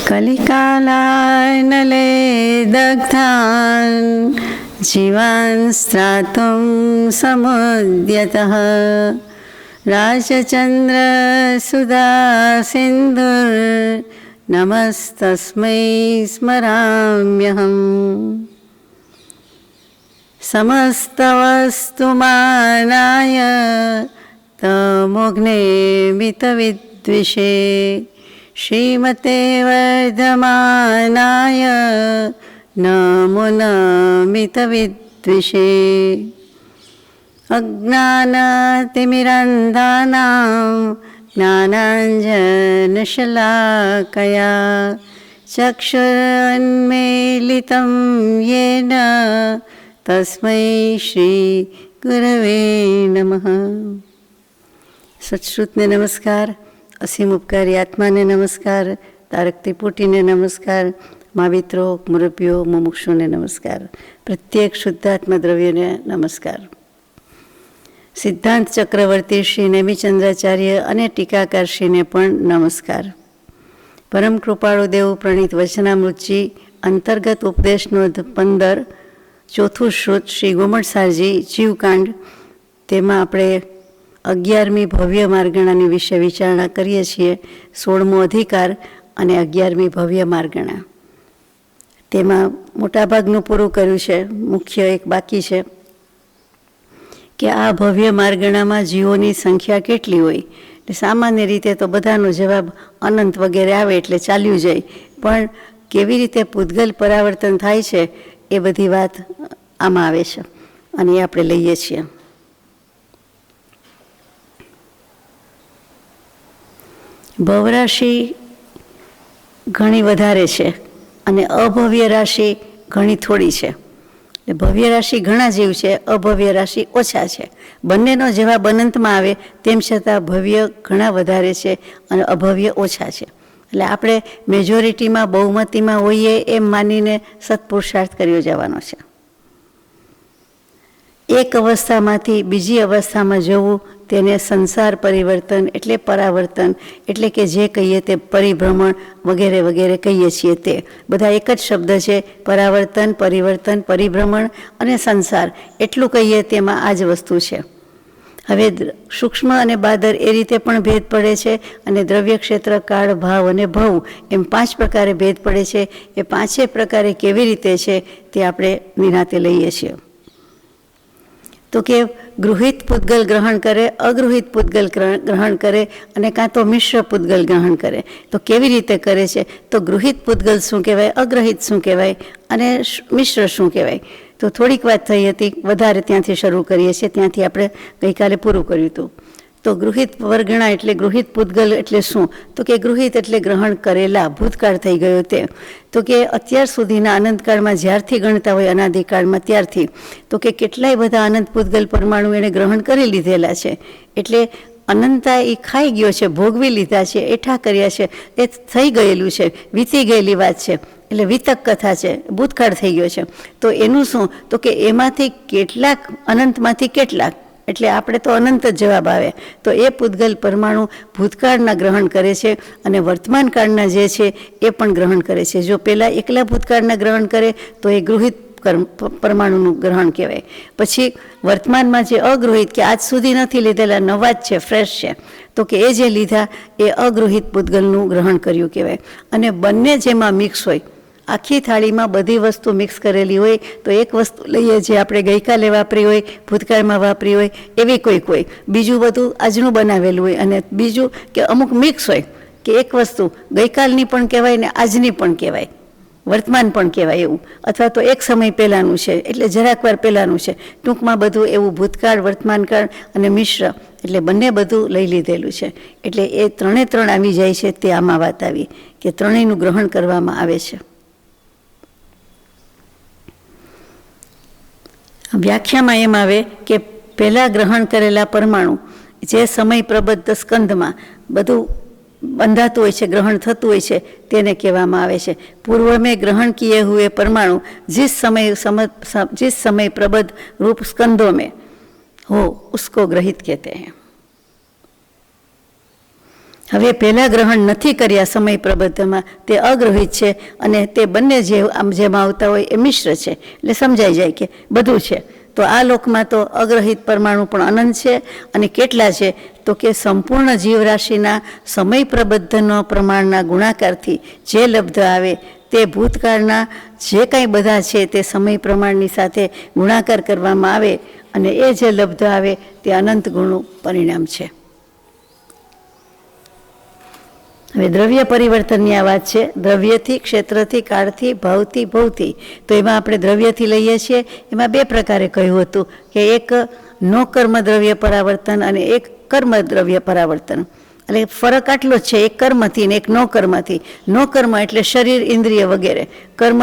कलिकालानले दग्धान् जीवान् स्त्रातुं समुद्यतः राजचन्द्रसुधा सिन्धुर्नमस्तस्मै स्मराम्यहम्। समस्तवस्तुमानाय तमोघ्ने मितविद्विषे श्रीमते वर्धमानाय नमो नमितविद्विषे। अज्ञानतिमिरन्धानां ज्ञानाञ्जनशलाकया चक्षुरुन्मीलितं येन तस्मै श्री गुरवे नमः। सत्श्रुतने नमस्कार, असीम उपकारी आत्माने नमस्कार, तारक त्रिपुटीने नमस्कार, महाविત્રો, मुरब्बियो, मुमुक्षुने नमस्कार, प्रत्येक शुद्धात्मा द्रव्यने नमस्कार। सिद्धांत चक्रवर्ती श्री नेमिचंद्राचार्य અને ટીકાકારશ્રીને પણ નમસ્કાર। પરમ કૃપાળુ દેવ પ્રણીત વચનામૃતજી અંતર્ગત ઉપદેશનોધ 15 ચોથું શ્રુત શ્રી ગોમટસારજી જીવકાંડ, તેમાં આપણે 11મી ભવ્ય માર્ગણાની વિશે વિચારણા કરીએ છીએ। 16મો અધિકાર અને 11મી ભવ્ય માર્ગણા, તેમાં મોટાભાગનું પૂરું કર્યું છે। મુખ્ય એક બાકી છે કે આ ભવ્ય માર્ગણામાં જીવોની સંખ્યા કેટલી હોય। એટલે સામાન્ય રીતે તો બધાનો જવાબ અનંત વગેરે આવે એટલે ચાલ્યું જાય, પણ કેવી રીતે પૂતગલ પરાવર્તન થાય છે એ બધી વાત આમાં આવે છે અને એ આપણે લઈએ છીએ। ભવરાશિ ઘણી વધારે છે અને અભવ્ય રાશિ ઘણી થોડી છે। ભવ્ય રાશિ ઘણા જીવ છે, અભવ્ય રાશિ ઓછા છે। બંનેનો જવાબ અનંતમાં આવે તેમ છતાં ભવ્ય ઘણા વધારે છે અને અભવ્ય ઓછા છે। એટલે આપણે મેજોરિટીમાં બહુમતીમાં હોઈએ એમ માનીને સત્પુરુષાર્થ કર્યો જવાનો છે। એક અવસ્થામાંથી બીજી અવસ્થામાં જવું તેને સંસાર પરિવર્તન એટલે પરાવર્તન એટલે કે જે કહીએ તે પરિભ્રમણ વગેરે વગેરે કહીએ છીએ તે બધા એક જ શબ્દ છે। પરાવર્તન, પરિવર્તન, પરિભ્રમણ અને સંસાર એટલું કહીએ તેમાં આ જ વસ્તુ છે। હવે સૂક્ષ્મ અને બાદર એ રીતે પણ ભેદ પડે છે અને દ્રવ્ય ક્ષેત્ર, કાળ, ભાવ અને ભવ એમ 5 પ્રકારે ભેદ પડે છે। એ 5 પ્રકારે કેવી રીતે છે તે આપણે નિરાંતે લઈએ છીએ। તો કે ગૃહિત પૂતગલ ગ્રહણ કરે, અગૃહિત પૂતગલ ગ્રહણ કરે અને કાં તો મિશ્ર પૂતગલ ગ્રહણ કરે। તો કેવી રીતે કરે છે? તો ગૃહિત પૂતગલ શું કહેવાય, અગ્રહિત શું કહેવાય અને મિશ્ર શું કહેવાય? તો થોડીક વાત થઈ હતી, વધારે ત્યાંથી શરૂ કરીએ છીએ, ત્યાંથી આપણે ગઈકાલે પૂરું કર્યું હતું। તો ગૃહિત વર્ગણા એટલે ગૃહિત પૂતગલ એટલે શું? તો કે ગૃહિત એટલે ગ્રહણ કરેલા, ભૂતકાળ થઈ ગયો તે। તો કે અત્યાર સુધીના અનંતકાળમાં જ્યારથી ગણતા હોય અનાદિકાળમાં ત્યારથી તો કે કેટલાય બધા અનંત પૂતગલ પરમાણુ એણે ગ્રહણ કરી લીધેલા છે। એટલે અનંતા એ ખાઈ ગયો છે, ભોગવી લીધા છે, એઠા કર્યા છે, એ થઈ ગયેલું છે, વીતી ગયેલી વાત છે। એટલે વિતક કથા છે, ભૂતકાળ થઈ ગયો છે। તો એનું શું? તો કે એમાંથી કેટલાક અનંતમાંથી કેટલાક, એટલે આપણે તો અનંત જ જવાબ આવે। તો એ પૂતગલ પરમાણુ ભૂતકાળના ગ્રહણ કરે છે અને વર્તમાન કાળના જે છે એ પણ ગ્રહણ કરે છે। જો પહેલાં એકલા ભૂતકાળના ગ્રહણ કરે તો એ ગૃહિત પરમાણુનું ગ્રહણ કહેવાય। પછી વર્તમાનમાં જે અગૃહિત કે આજ સુધી નથી લીધેલા, નવા જ છે, ફ્રેશ છે, તો કે એ જે લીધા એ અગૃહિત પૂતગલનું ગ્રહણ કર્યું કહેવાય। અને બંને જેમાં મિક્સ હોય, આખી થાળીમાં બધી વસ્તુ મિક્સ કરેલી હોય તો એક વસ્તુ લઈએ જે આપણે ગઈકાલે વાપરી હોય, ભૂતકાળમાં વાપરી હોય એવી કોઈક હોય, બીજું બધું આજનું બનાવેલું હોય, અને બીજું કે અમુક મિક્સ હોય કે એક વસ્તુ ગઈકાલની પણ કહેવાય ને આજની પણ કહેવાય, વર્તમાન પણ કહેવાય એવું, અથવા તો એક સમય પહેલાંનું છે એટલે જરાક વાર પહેલાંનું છે। ટૂંકમાં બધું એવું ભૂતકાળ, વર્તમાનકાળ અને મિશ્ર એટલે બંને બધું લઈ લીધેલું છે। એટલે એ ત્રણે ત્રણ આવી જાય છે, તે આમાં વાત આવી કે ત્રણેયનું ગ્રહણ કરવામાં આવે છે। વ્યાખ્યામાં એમ આવે કે પહેલાં ગ્રહણ કરેલા પરમાણુ જે સમય પ્રબદ્ધ સ્કંદમાં બધું બંધાતું હોય છે, ગ્રહણ થતું હોય છે, તેને કહેવામાં આવે છે। પૂર્વ में ग्रहण किए हुए परमाणु जिस समय प्रबद्ध रूप स्कंदों में हो उसको ग्रहित कहते हैं। હવે પહેલાં ગ્રહણ નથી કર્યા સમય પ્રબંધમાં તે અગ્રહિત છે, અને તે બંને જેમાં આવતા હોય એ મિશ્ર છે. એટલે સમજાઈ જાય કે બધું છે. તો આ લોકમાં તો અગ્રહિત પરમાણુ પણ અનંત છે. અને કેટલા છે? તો કે સંપૂર્ણ જીવરાશિના સમય પ્રબંધનો પ્રમાણના ગુણાકારથી જે લબ્ધ આવે તે ભૂતકાળના જે કાંઈ બધા છે તે સમય પ્રમાણની સાથે ગુણાકાર કરવામાં આવે, અને એ જે લબ્ધ આવે તે અનંત ગુણનું પરિણામ છે. હવે દ્રવ્ય પરિવર્તનની આ વાત છે. દ્રવ્યથી, ક્ષેત્રથી, કાળથી, ભાવથી, ભવથી. તો એમાં આપણે દ્રવ્યથી લઈએ છીએ. એમાં બે પ્રકારે કહ્યું હતું કે એક નો કર્મ દ્રવ્ય પરાવર્તન અને એક કર્મ દ્રવ્ય પરાવર્તન. એટલે ફરક આટલો જ છે, એક કર્મથી ને એક નો કર્મથી. નો કર્મ એટલે શરીર, ઇન્દ્રિય વગેરે. કર્મ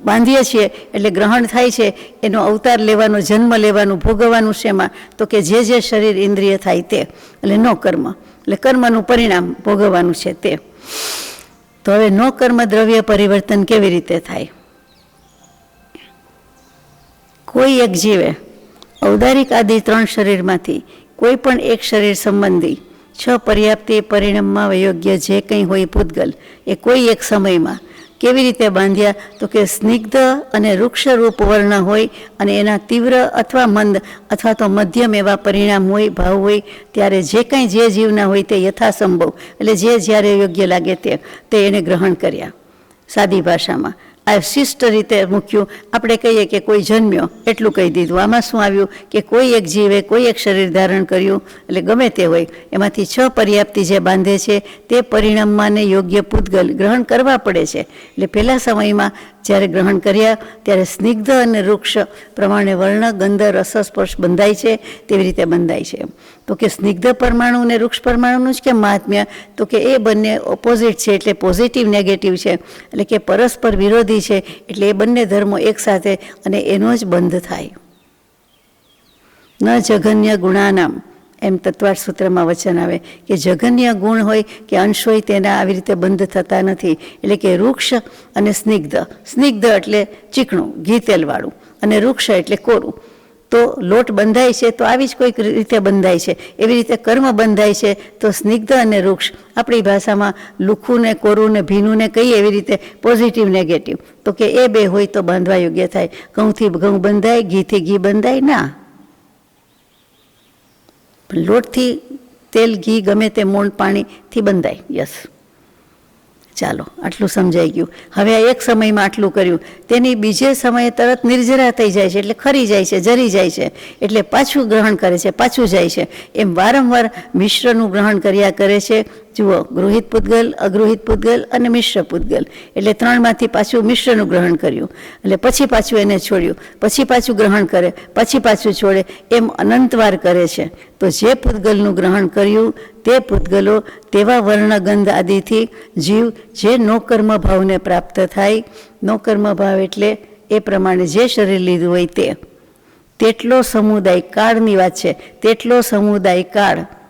બાંધીએ છીએ એટલે ગ્રહણ થાય છે, એનો અવતાર લેવાનો, જન્મ લેવાનું, ભોગવવાનું શેમાં? તો કે જે શરીર ઇન્દ્રિય થાય તે. એટલે નો કર્મ એટલે કર્મનું પરિણામ ભોગવવાનું છે તે. તો હવે નો કર્મ દ્રવ્ય પરિવર્તન કેવી રીતે થાય? કોઈ એક જીવે ઔદારિક આદિ 3 શરીરમાંથી કોઈ પણ એક શરીર સંબંધી 6 પર્યાપ્તિ પરિણામમાં યોગ્ય જે કંઈ હોય પૂતગલ એ કોઈ એક સમયમાં કેવી રીતે બાંધ્યા? તો કે સ્નિગ્ધ અને વૃક્ષરૂપ વર્ણ હોય અને એના તીવ્ર અથવા મંદ અથવા તો મધ્યમ એવા પરિણામ હોય, ભાવ હોય, ત્યારે જે કંઈ જે જીવના હોય તે યથાસંભવ એટલે જે જ્યારે યોગ્ય લાગે તે એને ગ્રહણ કર્યા. સાદી ભાષામાં આ શિષ્ટ રીતે મૂક્યું. આપણે કહીએ કે કોઈ જન્મ્યો એટલું કહી દીધું. આમાં શું આવ્યું કે કોઈ એક જીવે કોઈ એક શરીર ધારણ કર્યું, એટલે ગમે તે હોય એમાંથી 6 પર્યાપ્તિ જે બાંધે છે તે પરિણામમાં ને યોગ્ય પૂતગલ ગ્રહણ કરવા પડે છે. એટલે પહેલા સમયમાં જ્યારે ગ્રહણ કર્યા ત્યારે સ્નિગ્ધ અને વૃક્ષ પ્રમાણે વર્ણ, ગંધ, રસ, સ્પર્શ બંધાય છે તેવી રીતે બંધાય છે. તો કે સ્નિગ્ધ પરમાણુ અને વૃક્ષ પરમાણુનું જ કેમ મહાત્મ્ય? તો કે એ બંને ઓપોઝિટ છે, એટલે પોઝિટિવ નેગેટિવ છે, એટલે કે પરસ્પર વિરોધી છે. એટલે એ બંને ધર્મો એકસાથે અને એનો જ બંધ થાય. ન જઘન્ય ગુણાનામ એમ તત્વાર્થ સૂત્રમાં વચન આવે કે જઘન્ય ગુણ હોય કે અંશ હોય તેના આવી રીતે બંધ થતા નથી. એટલે કે વૃક્ષ અને સ્નિગ્ધ. સ્નિગ્ધ એટલે ચીકણું, ઘી તેલવાળું, અને વૃક્ષ એટલે કોરું. તો લોટ બંધાય છે તો આવી જ કોઈક રીતે બંધાય છે. એવી રીતે કર્મ બંધાય છે તો સ્નિગ્ધ અને વૃક્ષ, આપણી ભાષામાં લુખું ને કોરું ને ભીનું ને કહીએ એવી રીતે પોઝિટિવ નેગેટિવ. તો કે એ બે હોય તો બાંધવા યોગ્ય થાય. ઘઉંથી ઘઉં બંધાય, ઘીથી ઘી બંધાય ના. લોટથી તેલ, ઘી, ગમે તે મોણ પાણીથી બંધાય. યસ, ચાલો આટલું સમજાઈ ગયું. હવે આ એક સમયમાં આટલું કર્યું, તેની બીજે સમયે તરત નિર્જરા થઈ જાય છે, એટલે ખરી જાય છે, જરી જાય છે, એટલે પાછું ગ્રહણ કરે છે, પાછું જાય છે. એમ વારંવાર મિશ્રનું ગ્રહણ કર્યા કરે છે. જુઓ, ગૃહિત પૂતગલ, અગૃહિત પૂતગલ અને મિશ્ર પૂતગલ. એટલે 3માંથી પાછું મિશ્રનું ગ્રહણ કર્યું, એટલે પછી પાછું એને છોડ્યું, પછી પાછું ગ્રહણ કરે, પછી પાછું છોડે, એમ અનંતવાર કરે છે. તો જે પૂતગલનું ગ્રહણ કર્યું તે પૂતગલો તેવા વર્ણગંધ આદિથી જીવ જે નોકર્મ ભાવને પ્રાપ્ત થાય. નોકર્મ ભાવ એટલે એ પ્રમાણે જે શરીર લીધું હોય તેટલો સમુદાય, કાળની વાત છે, તેટલો સમુદાય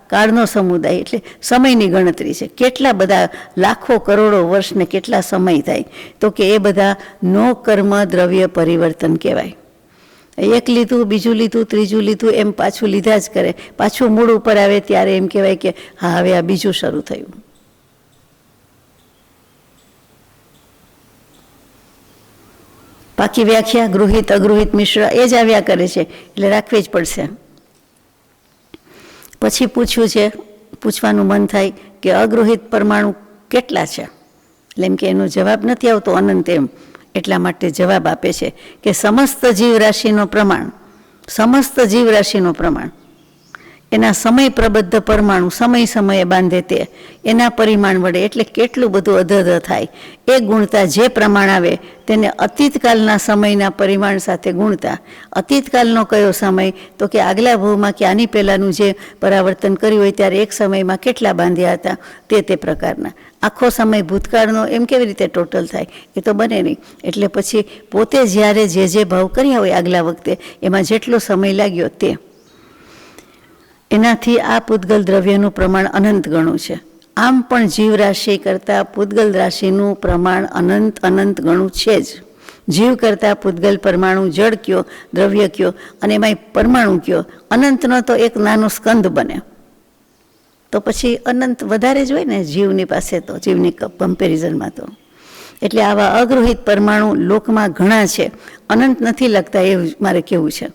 કાળનો સમુદાય એટલે સમયની ગણતરી છે. કેટલા બધા લાખો કરોડો વર્ષને કેટલા સમય થાય? તો કે એ બધા નો કર્મ દ્રવ્ય પરિવર્તન કહેવાય. એક લીધું, બીજું લીધું, ત્રીજું લીધું, એમ પાછું લીધા જ કરે. પાછું મૂળ ઉપર આવે ત્યારે એમ કહેવાય કે હા, હવે આ બીજું શરૂ થયું. બાકી વ્યાખ્યા ગૃહિત, અગૃહિત, મિશ્ર એ જ આવ્યા કરે છે, એટલે રાખવી જ પડશે. પછી પૂછવાનું મન થાય કે અગૃહિત પરમાણુ કેટલા છે? એટલે એમ કે એનો જવાબ નથી આવતો અનંત. એમ એટલા માટે જવાબ આપે છે કે સમસ્ત જીવરાશિનું પ્રમાણ એના સમય પ્રબદ્ધ પરમાણુ સમયે બાંધે તે એના પરિમાણ વડે, એટલે કેટલું બધું અધધ થાય એ ગુણતા જે પ્રમાણ આવે તેને અતીતકાલના સમયના પરિમાણ સાથે ગુણતા. અતીતકાલનો કયો સમય? તો કે આગલા ભવમાં કે આની પહેલાંનું જે પરાવર્તન કર્યું હોય ત્યારે એક સમયમાં કેટલા બાંધ્યા હતા તે પ્રકારના. આખો સમય ભૂતકાળનો એમ કેવી રીતે ટોટલ થાય? એ તો બને નહીં. એટલે પછી પોતે જ્યારે જે ભાવ કર્યા હોય આગલા વખતે એમાં જેટલો સમય લાગ્યો તે એનાથી આ પૂતગલ દ્રવ્યનું પ્રમાણ અનંત ગણું છે. આમ પણ જીવ રાશિ કરતાં પૂતગલ રાશિનું પ્રમાણ અનંત ગણું છે જ. જીવ કરતાં પૂતગલ પરમાણુ જળ કયો, દ્રવ્ય કયો, અને એમાંય પરમાણુ કયો, અનંતનો તો એક નાનો સ્કંદ બને. તો પછી અનંત વધારે જ હોય ને જીવની પાસે, તો જીવની કમ્પેરિઝનમાં તો. એટલે આવા અગૃહિત પરમાણુ લોકમાં ઘણા છે, અનંત નથી લગતા એવું મારે કહેવું છે.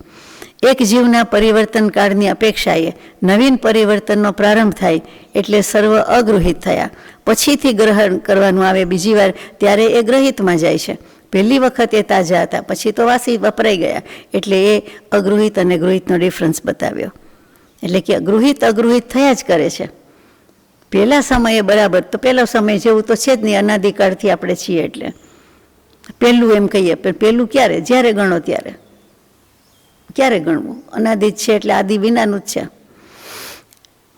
એક જીવના પરિવર્તન કાળની અપેક્ષાએ નવીન પરિવર્તનનો પ્રારંભ થાય એટલે સર્વ અગૃહિત થયા. પછીથી ગ્રહણ કરવાનું આવે બીજી વાર, ત્યારે એ ગ્રહિતમાં જાય છે. પહેલી વખત એ તાજા હતા, પછી તો વાસી વપરાઈ ગયા. એટલે એ અગૃહિત અને ગૃહિતનો ડિફરન્સ બતાવ્યો. એટલે કે ગૃહિત અગૃહિત થયા જ કરે છે. પહેલા સમયે બરાબર, તો પહેલો સમય જેવું તો છે જ નહીં, અનાદિકાળથી આપણે છીએ. એટલે પહેલું એમ કહીએ, પણ પહેલું ક્યારે? જ્યારે ગણો ત્યારે. ક્યારે ગણવું? અનાદિત છે એટલે આદિ વિનાનું જ છે.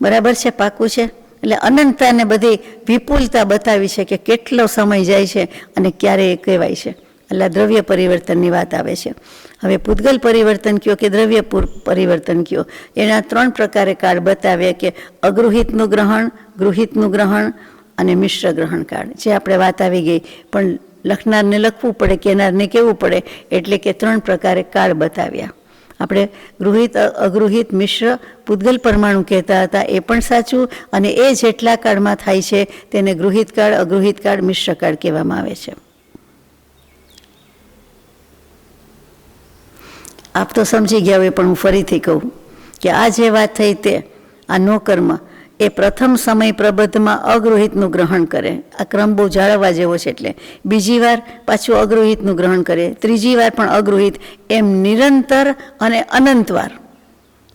બરાબર છે, પાકું છે. એટલે અનંતતાને બધી વિપુલતા બતાવી છે કે કેટલો સમય જાય છે અને ક્યારે એ કહેવાય છે. એટલે દ્રવ્ય પરિવર્તનની વાત આવે છે. હવે પૂતગલ પરિવર્તન કયો કે દ્રવ્ય પરિવર્તન કયો, એના 3 પ્રકારે કાળ બતાવ્યા કે અગૃહિતનું ગ્રહણ, ગૃહિતનું ગ્રહણ અને મિશ્ર ગ્રહણ કાળ. જે આપણે વાત આવી ગઈ, પણ લખનારને લખવું પડે, કહેનારને કહેવું પડે, એટલે કે 3 પ્રકારે કાળ બતાવ્યા. આપણે ગૃહિત, અગૃહિત, મિશ્ર, પૂતગલ પરમાણુ કહેતા હતા, એ પણ સાચું. અને એ જેટલા કાળમાં થાય છે તેને ગૃહિત કાળ, અગૃહિત કાળ, મિશ્ર કાળ કહેવામાં આવે છે. આપ તો સમજી ગયા હોય, પણ હું ફરીથી કહું કે આ જે વાત થઈ તે આ નો કર્મ એ પ્રથમ સમય પ્રબંધમાં અગૃહિતનું ગ્રહણ કરે. આ ક્રમ બહુ જાળવવા જેવો છે. એટલે બીજી વાર પાછું અગૃહિતનું ગ્રહણ કરે, ત્રીજી વાર પણ અગૃહિત, એમ નિરંતર અને અનંતવાર.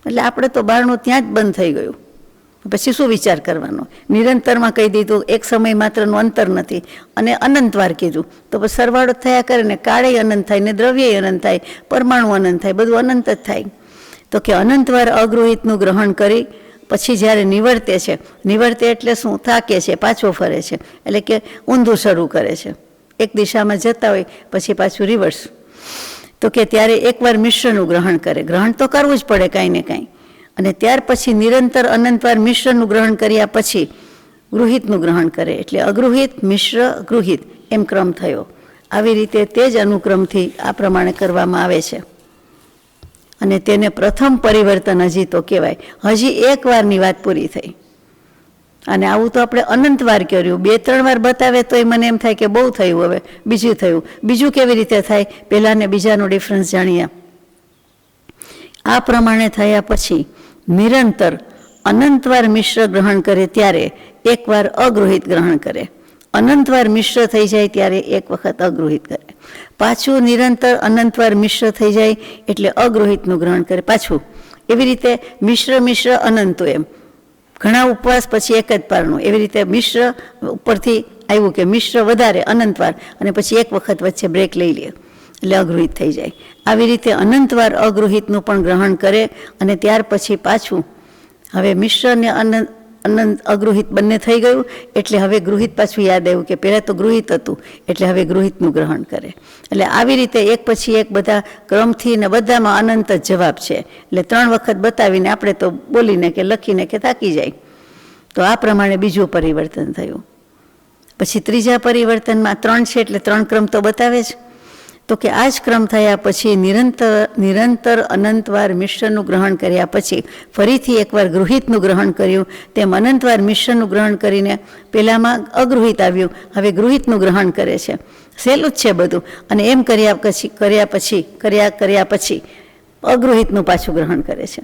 એટલે આપણે તો બારણું ત્યાં જ બંધ થઈ ગયું. પછી શું વિચાર કરવાનો? નિરંતરમાં કહી દીધું, એક સમય માત્રનું અંતર નથી, અને અનંતવાર કીધું, તો પછી સરવાળો થયા કરે ને, કાળે અનંત થાય ને, દ્રવ્ય અનંત થાય, પરમાણુ અનંત થાય, બધું અનંત જ થાય. તો કે અનંતવાર અગૃહિતનું ગ્રહણ કરી પછી જ્યારે નિવર્તે છે, નિવર્તે એટલે શું? થાકે છે, પાછો ફરે છે, એટલે કે ઊંધું શરૂ કરે છે. એક દિશામાં જતા હોય પછી પાછું રિવર્સ. તો કે ત્યારે એકવાર મિશ્રનું ગ્રહણ કરે. ગ્રહણ તો કરવું જ પડે કાંઈ ને કાંઈ. અને ત્યાર પછી નિરંતર અનંતવાર મિશ્રનું ગ્રહણ કર્યા પછી ગૃહિતનું ગ્રહણ કરે. એટલે અગૃહિત, મિશ્ર, ગૃહિત એમ ક્રમ થયો. આવી રીતે તે જ અનુક્રમથી આ પ્રમાણે કરવામાં આવે છે. અને તેને પ્રથમ પરિવર્તન હજી તો કહેવાય. હજી એક વારની વાત પૂરી થઈ. અને આવું તો આપણે અનંતવાર કર્યું. 2-3 વાર બતાવે તો મને એમ થાય કે બહુ થયું, હવે બીજું થયું. બીજું કેવી રીતે થાય? પહેલા ને બીજાનો ડિફરન્સ જાણીએ. આ પ્રમાણે થયા પછી નિરંતર અનંતવાર મિશ્ર ગ્રહણ કરે ત્યારે એકવાર અગૃહિત ગ્રહણ કરે. અનંતવાર મિશ્ર થઈ જાય ત્યારે એક વખત અગૃહિત કરે. પાછું નિરંતર અનંતવાર મિશ્ર થઈ જાય એટલે અગૃહિતનું ગ્રહણ કરે પાછું. એવી રીતે મિશ્ર મિશ્ર અનંતો, એમ ઘણા ઉપવાસ પછી એક જ પારણું. એવી રીતે મિશ્ર ઉપરથી આવ્યું કે મિશ્ર વધારે અનંતવાર, અને પછી એક વખત વચ્ચે બ્રેક લઈ લે એટલે અગૃહિત થઈ જાય. આવી રીતે અનંતવાર અગૃહિતનું પણ ગ્રહણ કરે. અને ત્યાર પછી પાછું હવે મિશ્ર ને અનંત અગૃહિત બંને થઈ ગયું. એટલે હવે ગૃહિત પાછું યાદ આવ્યું કે પહેલાં તો ગૃહિત હતું, એટલે હવે ગૃહિતનું ગ્રહણ કરે. એટલે આવી રીતે એક પછી એક બધા ક્રમથી ને બધામાં અનંત જ જવાબ છે. એટલે 3 વખત બતાવીને આપણે તો બોલીને કે લખીને કે થાકી જાય. તો આ પ્રમાણે બીજું પરિવર્તન થયું. પછી ત્રીજા પરિવર્તનમાં 3 છે એટલે 3 ક્રમ તો બતાવે જ. તો કે આ જ ક્રમ થયા પછી નિરંતર અનંતવાર મિશ્રનું ગ્રહણ કર્યા પછી ફરીથી એકવાર ગૃહિતનું ગ્રહણ કર્યું. તેમ અનંતવાર મિશ્રનું ગ્રહણ કરીને પહેલામાં અગૃહિત આવ્યું, હવે ગૃહિતનું ગ્રહણ કરે છે. સહેલું જ છે બધું. અને એમ કર્યા પછી અગૃહિતનું પાછું ગ્રહણ કરે છે.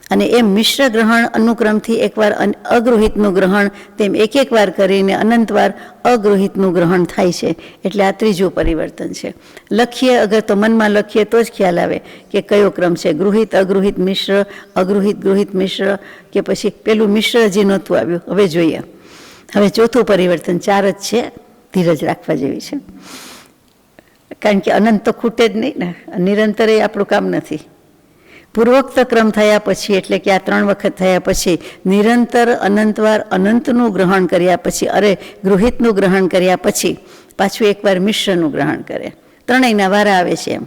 અને એમ મિશ્ર ગ્રહણ અનુક્રમથી એકવાર અગૃહિતનું ગ્રહણ, તેમ એક વાર કરીને અનંતવાર અગૃહિતનું ગ્રહણ થાય છે. એટલે આ ત્રીજું પરિવર્તન છે. લખીએ, અગર તો મનમાં લખીએ તો જ ખ્યાલ આવે કે કયો ક્રમ છે. ગૃહિત, અગૃહિત, મિશ્ર, અગૃહિત, ગૃહિત, મિશ્ર, કે પછી પેલું મિશ્ર હજી નહોતું આવ્યું. હવે જોઈએ. હવે ચોથું પરિવર્તન. 4 જ છે, ધીરજ રાખવા જેવી છે. કારણ કે અનંત તો ખૂટે જ નહીં ને, નિરંતર એ આપણું કામ નથી. પૂર્વોક્ત ક્રમ થયા પછી, એટલે કે આ 3 વખત થયા પછી નિરંતર અનંતવાર અનંતનું ગ્રહણ કર્યા પછી, ગૃહિતનું ગ્રહણ કર્યા પછી પાછું એકવાર મિશ્રનું ગ્રહણ કરે. 3યના વારા આવે છે એમ.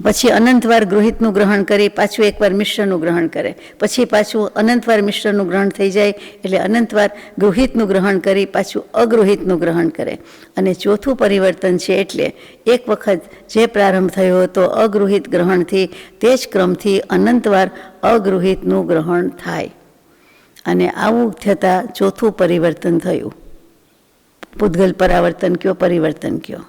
પછી અનંતવાર ગૃહિતનું ગ્રહણ કરી પાછું એકવાર મિશ્રનું ગ્રહણ કરે. પછી પાછું અનંતવાર મિશ્રનું ગ્રહણ થઈ જાય એટલે અનંતવાર ગૃહિતનું ગ્રહણ કરી પાછું અગૃહિતનું ગ્રહણ કરે. અને ચોથું પરિવર્તન છે એટલે એક વખત જે પ્રારંભ થયો હતો અગૃહિત ગ્રહણથી, તે જ ક્રમથી અનંતવાર અગૃહિતનું ગ્રહણ થાય. અને આવું થતાં ચોથું પરિવર્તન થયું. પૂતગલ પરાવર્તન કયો, પરિવર્તન કયો.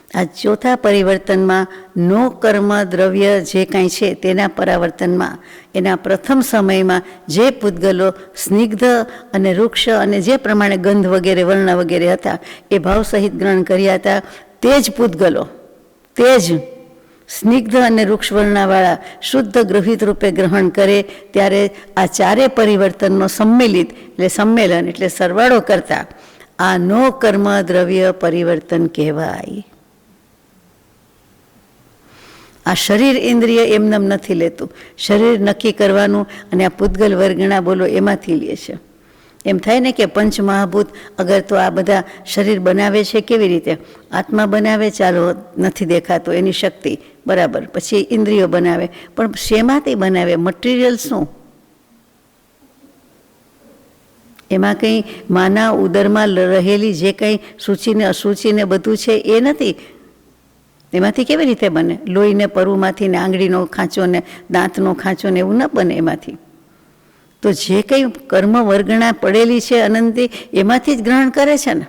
આ ચોથા પરિવર્તનમાં નો કર્મ દ્રવ્ય જે કાંઈ છે તેના પરાવર્તનમાં એના પ્રથમ સમયમાં જે પૂતગલો સ્નિગ્ધ અને વૃક્ષ અને જે પ્રમાણે ગંધ વગેરે વર્ણ વગેરે હતા એ ભાવ સહિત ગ્રહણ કર્યા હતા, તે જ પૂતગલો તે જ સ્નિગ્ધ અને વૃક્ષ વર્ણવાળા શુદ્ધ ગૃહિત રૂપે ગ્રહણ કરે ત્યારે આ ચારે પરિવર્તનનો સંમેલિત એટલે સંમેલન એટલે સરવાળો કરતા આ નો કર્મ દ્રવ્ય પરિવર્તન કહેવાય. આ શરીર ઇન્દ્રિય એમનેમ નથી લેતું. શરીર નક્કી કરવાનું અને આ પૂતગલ વર્ગણા બોલો એમાંથી લે છે. એમ થાય ને કે પંચ મહાભૂત અગર તો આ બધા શરીર બનાવે છે કેવી રીતે? આત્મા બનાવે, ચાલો નથી દેખાતો એની શક્તિ બરાબર, પછી ઇન્દ્રિયો બનાવે, પણ શેમાંથી બનાવે? મટીરિયલ શું? એમાં કંઈ માના ઉદરમાં રહેલી જે કંઈ સૂચિને અસૂચિને બધું છે એ નથી. એમાંથી કેવી રીતે બને? લોહીને પરુમાંથી ને આંગળીનો ખાંચો ને દાંતનો ખાંચો ને એવું ન બને એમાંથી. તો જે કંઈ કર્મ વર્ગણા પડેલી છે અનંતી એમાંથી જ ગ્રહણ કરે છે ને.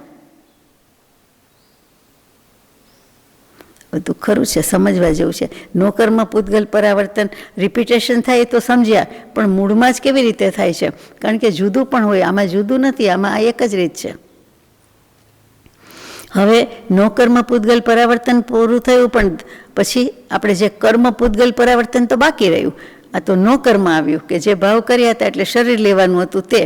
બધું ખરું છે, સમજવા જેવું છે. નો કર્મ પૂતગલ પરાવર્તન રિપીટેશન થાય એ તો સમજ્યા, પણ મૂળમાં જ કેવી રીતે થાય છે? કારણ કે જુદું પણ હોય, આમાં જુદું નથી, આમાં આ એક જ રીત છે. હવે નો કર્મ પૂતગલ પરાવર્તન પૂરું થયું, પણ પછી આપણે જે કર્મ પૂતગલ પરાવર્તન તો બાકી રહ્યું. આ તો નો કર્મ આવ્યું કે જે ભાવ કર્યા હતા એટલે શરીર લેવાનું હતું તે,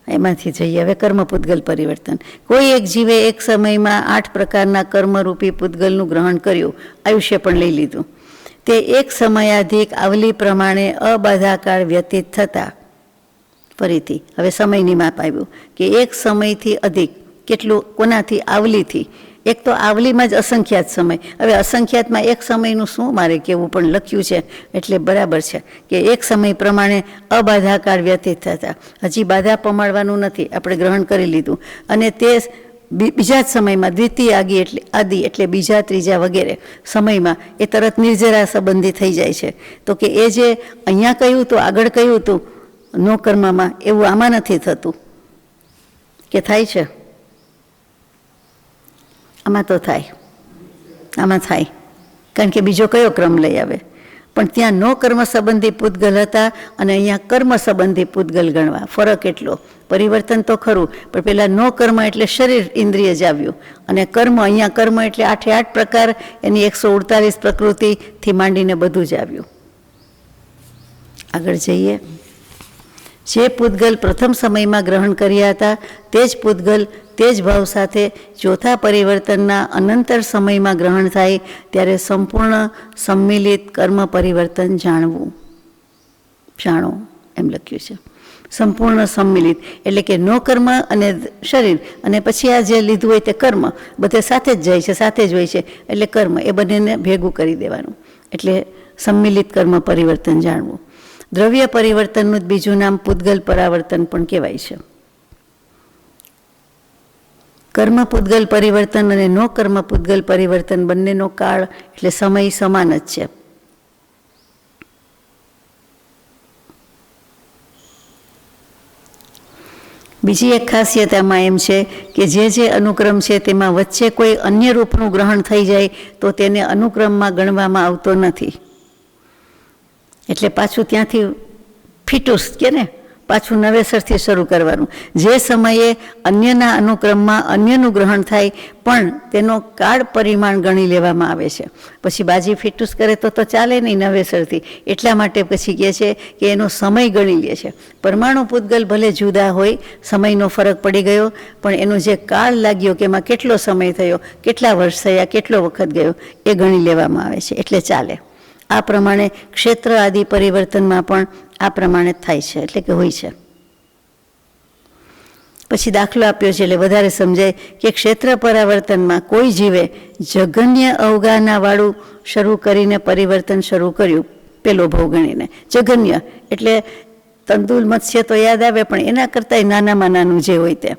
એમાંથી જઈએ હવે કર્મ પૂતગલ પરિવર્તન. કોઈ એક જીવે એક સમયમાં 8 પ્રકારના કર્મરૂપી પૂતગલનું ગ્રહણ કર્યું, આયુષ્ય પણ લઈ લીધું. તે એક સમયાધિક આવલી પ્રમાણે અબાધાકાળ વ્યતીત થતા, ફરીથી હવે સમયની માપ આવ્યું કે એક સમયથી અધિક, કેટલું? કોનાથી? આવલીથી. એક તો આવલીમાં જ અસંખ્યાત સમય. હવે અસંખ્યાતમાં એક સમયનું શું મારે કહેવું, પણ લખ્યું છે એટલે બરાબર છે કે એક સમય પ્રમાણે અબાધાકાળ વ્યતીત થતા. હજી બાધા પમાડવાનું નથી, આપણે ગ્રહણ કરી લીધું. અને તે બીજા જ સમયમાં દ્વિતીય આદિ એટલે બીજા ત્રીજા વગેરે સમયમાં એ તરત નિર્જરા સંબંધી થઈ જાય છે. તો કે એ જે અહીંયા કહ્યું હતું, આગળ કહ્યું હતું નો કર્મમાં, એવું આમાં નથી થતું કે થાય છે? આમાં તો થાય, આમાં થાય, કારણ કે બીજો કયો ક્રમ લઈ આવે? પણ ત્યાં નો કર્મ સંબંધી પૂતગલ હતા અને અહીંયા કર્મ સંબંધી પૂતગલ ગણવા. ફરક એટલો. પરિવર્તન તો ખરું, પણ પેલા નો કર્મ એટલે શરીર ઇન્દ્રિય જ આવ્યું, અને કર્મ અહીંયા કર્મ એટલે 8 પ્રકાર, એની 148 પ્રકૃતિથી માંડીને બધું જ આવ્યું. આગળ જઈએ. જે પૂતગલ પ્રથમ સમયમાં ગ્રહણ કર્યા હતા તે જ પૂતગલ તે જ ભાવ સાથે ચોથા પરિવર્તનના અનંતર સમયમાં ગ્રહણ થાય ત્યારે સંપૂર્ણ સંમિલિત કર્મ પરિવર્તન જાણવું. જાણો એમ લખ્યું છે. સંપૂર્ણ સંમિલિત એટલે કે નો કર્મ અને શરીર, અને પછી આ જે લીધું હોય તે કર્મ બધે સાથે જ જાય છે, સાથે જ હોય છે, એટલે કર્મ એ બંનેને ભેગું કરી દેવાનું. એટલે સંમિલિત કર્મ પરિવર્તન જાણવું. દ્રવ્ય પરિવર્તનનું જ બીજું નામ પૂતગલ પરાવર્તન પણ કહેવાય છે. કર્મ પૂતગલ પરિવર્તન અને નો કર્મ પૂતગલ પરિવર્તન બંનેનો કાળ એટલે સમય સમાન જ છે. બીજી એક ખાસિયત આમાં એમ છે કે જે અનુક્રમ છે તેમાં વચ્ચે કોઈ અન્ય રૂપનું ગ્રહણ થઈ જાય તો તેને અનુક્રમમાં ગણવામાં આવતો નથી. એટલે પાછું ત્યાંથી ફિટુસ કે ને પાછું નવેસરથી શરૂ કરવાનું. જે સમયે અન્યના અનુક્રમમાં અન્યનું ગ્રહણ થાય પણ તેનો કાળ પરિમાણ ગણી લેવામાં આવે છે. પછી બાજી ફિટુસ કરે તો ચાલે નહીં નવેસરથી, એટલા માટે પછી કહે છે કે એનો સમય ગણી લે છે. પરમાણુ પૂતગલ ભલે જુદા હોય, સમયનો ફરક પડી ગયો, પણ એનો જે કાળ લાગ્યો કે એમાં કેટલો સમય થયો, કેટલા વર્ષ થયા, કેટલો વખત ગયો, એ ગણી લેવામાં આવે છે, એટલે ચાલે. આ પ્રમાણે ક્ષેત્ર આદિ પરિવર્તનમાં પણ આ પ્રમાણે થાય છે, એટલે કે હોય છે. પછી દાખલો આપ્યો છે એટલે વધારે સમજાય કે ક્ષેત્ર પરાવર્તનમાં કોઈ જીવે જઘન્ય અવગાહનાવાળું શરૂ કરીને પરિવર્તન શરૂ કર્યું, પેલો ભાવ ગણીને. જઘન્ય એટલે તંદુલ મત્સ્ય તો યાદ આવે, પણ એના કરતાંય નાનામાં નાનું જે હોય તે,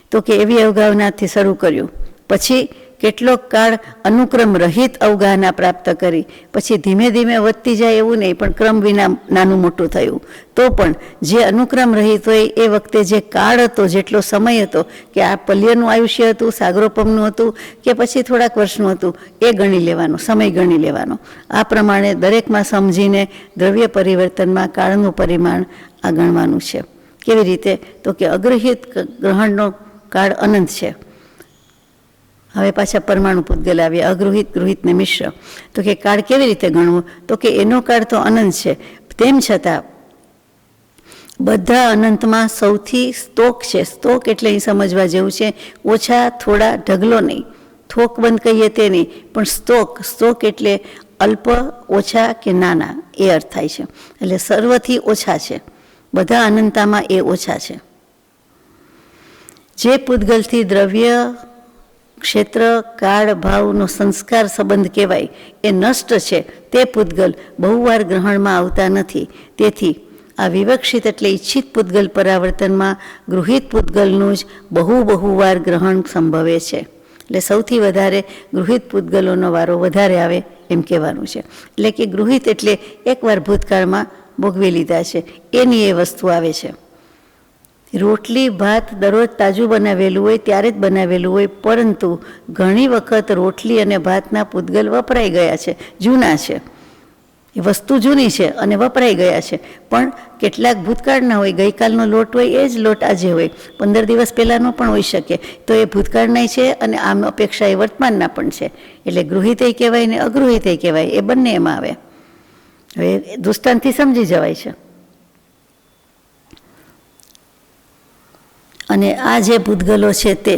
તો કે એવી અવગાહનાથી શરૂ કર્યું. પછી કેટલોક કાળ અનુક્રમ રહિત અવગાહના પ્રાપ્ત કરી, પછી ધીમે ધીમે વધતી જાય એવું નહીં, પણ ક્રમ વિના નાનું મોટું થયું. તો પણ જે અનુક્રમ રહિત હોય એ વખતે જે કાળ હતો, જેટલો સમય હતો, કે આ પલ્યનું આયુષ્ય હતું, સાગરોપમનું હતું, કે પછી થોડાક વર્ષનું હતું, એ ગણી લેવાનો, સમય ગણી લેવાનો. આ પ્રમાણે દરેકમાં સમજીને દ્રવ્ય પરિવર્તનમાં કાળનું પરિમાણ આ ગણવાનું છે. કેવી રીતે? તો કે અગૃહિત ગ્રહણનો કાળ અનંત છે. હવે પાછા પરમાણુ પૂતગલ આવ્યા, અગૃહિત, ગૃહિત ને મિશ્ર. તો કે કાળ કેવી રીતે ગણવું? તો કે એનો કાળ તો અનંત છે, તેમ છતાં બધા અનંતમાં સૌથી સ્તોક છે. સ્તોક એટલે અહીં સમજવા જેવું છે, ઓછા, થોડા, ઢગલો નહીં, થોક બંધ કહીએ તે નહીં, પણ સ્તોક. સ્તોક એટલે અલ્પ, ઓછા કે નાના, એ અર્થ થાય છે. એટલે સર્વથી ઓછા છે, બધા અનંતામાં એ ઓછા છે. જે પૂતગલથી દ્રવ્ય, ક્ષેત્ર, કાળ, ભાવનો સંસ્કાર સંબંધ કહેવાય એ નષ્ટ છે, તે પૂતગલ બહુવાર ગ્રહણમાં આવતા નથી. તેથી આ વિવક્ષિત એટલે ઈચ્છિત પૂતગલ પરાવર્તનમાં ગૃહિત પૂતગલનું જ બહુવાર ગ્રહણ સંભવે છે. એટલે સૌથી વધારે ગૃહિત પૂતગલોનો વારો વધારે આવે એમ કહેવાનું છે. એટલે કે ગૃહિત એટલે એકવાર ભૂતકાળમાં ભોગવી લીધા છે એની એ વસ્તુ આવે છે. રોટલી ભાત દરરોજ તાજું બનાવેલું હોય ત્યારે જ બનાવેલું હોય, પરંતુ ઘણી વખત રોટલી અને ભાતના પૂતગલ વપરાઈ ગયા છે, જૂના છે, એ વસ્તુ જૂની છે અને વપરાઈ ગયા છે. પણ કેટલાક ભૂતકાળના હોય, ગઈકાલનો લોટ હોય એ જ લોટ આજે હોય, 15 દિવસ પહેલાંનો પણ હોઈ શકે. તો એ ભૂતકાળના છે અને આમ અપેક્ષા એ વર્તમાનના પણ છે. એટલે ગૃહિતય કહેવાય ને અગૃહિતય કહેવાય, એ બંને એમાં આવે. હવે દૃષ્ટાંતથી સમજી જવાય છે. અને આ જે પૂતગલો છે તે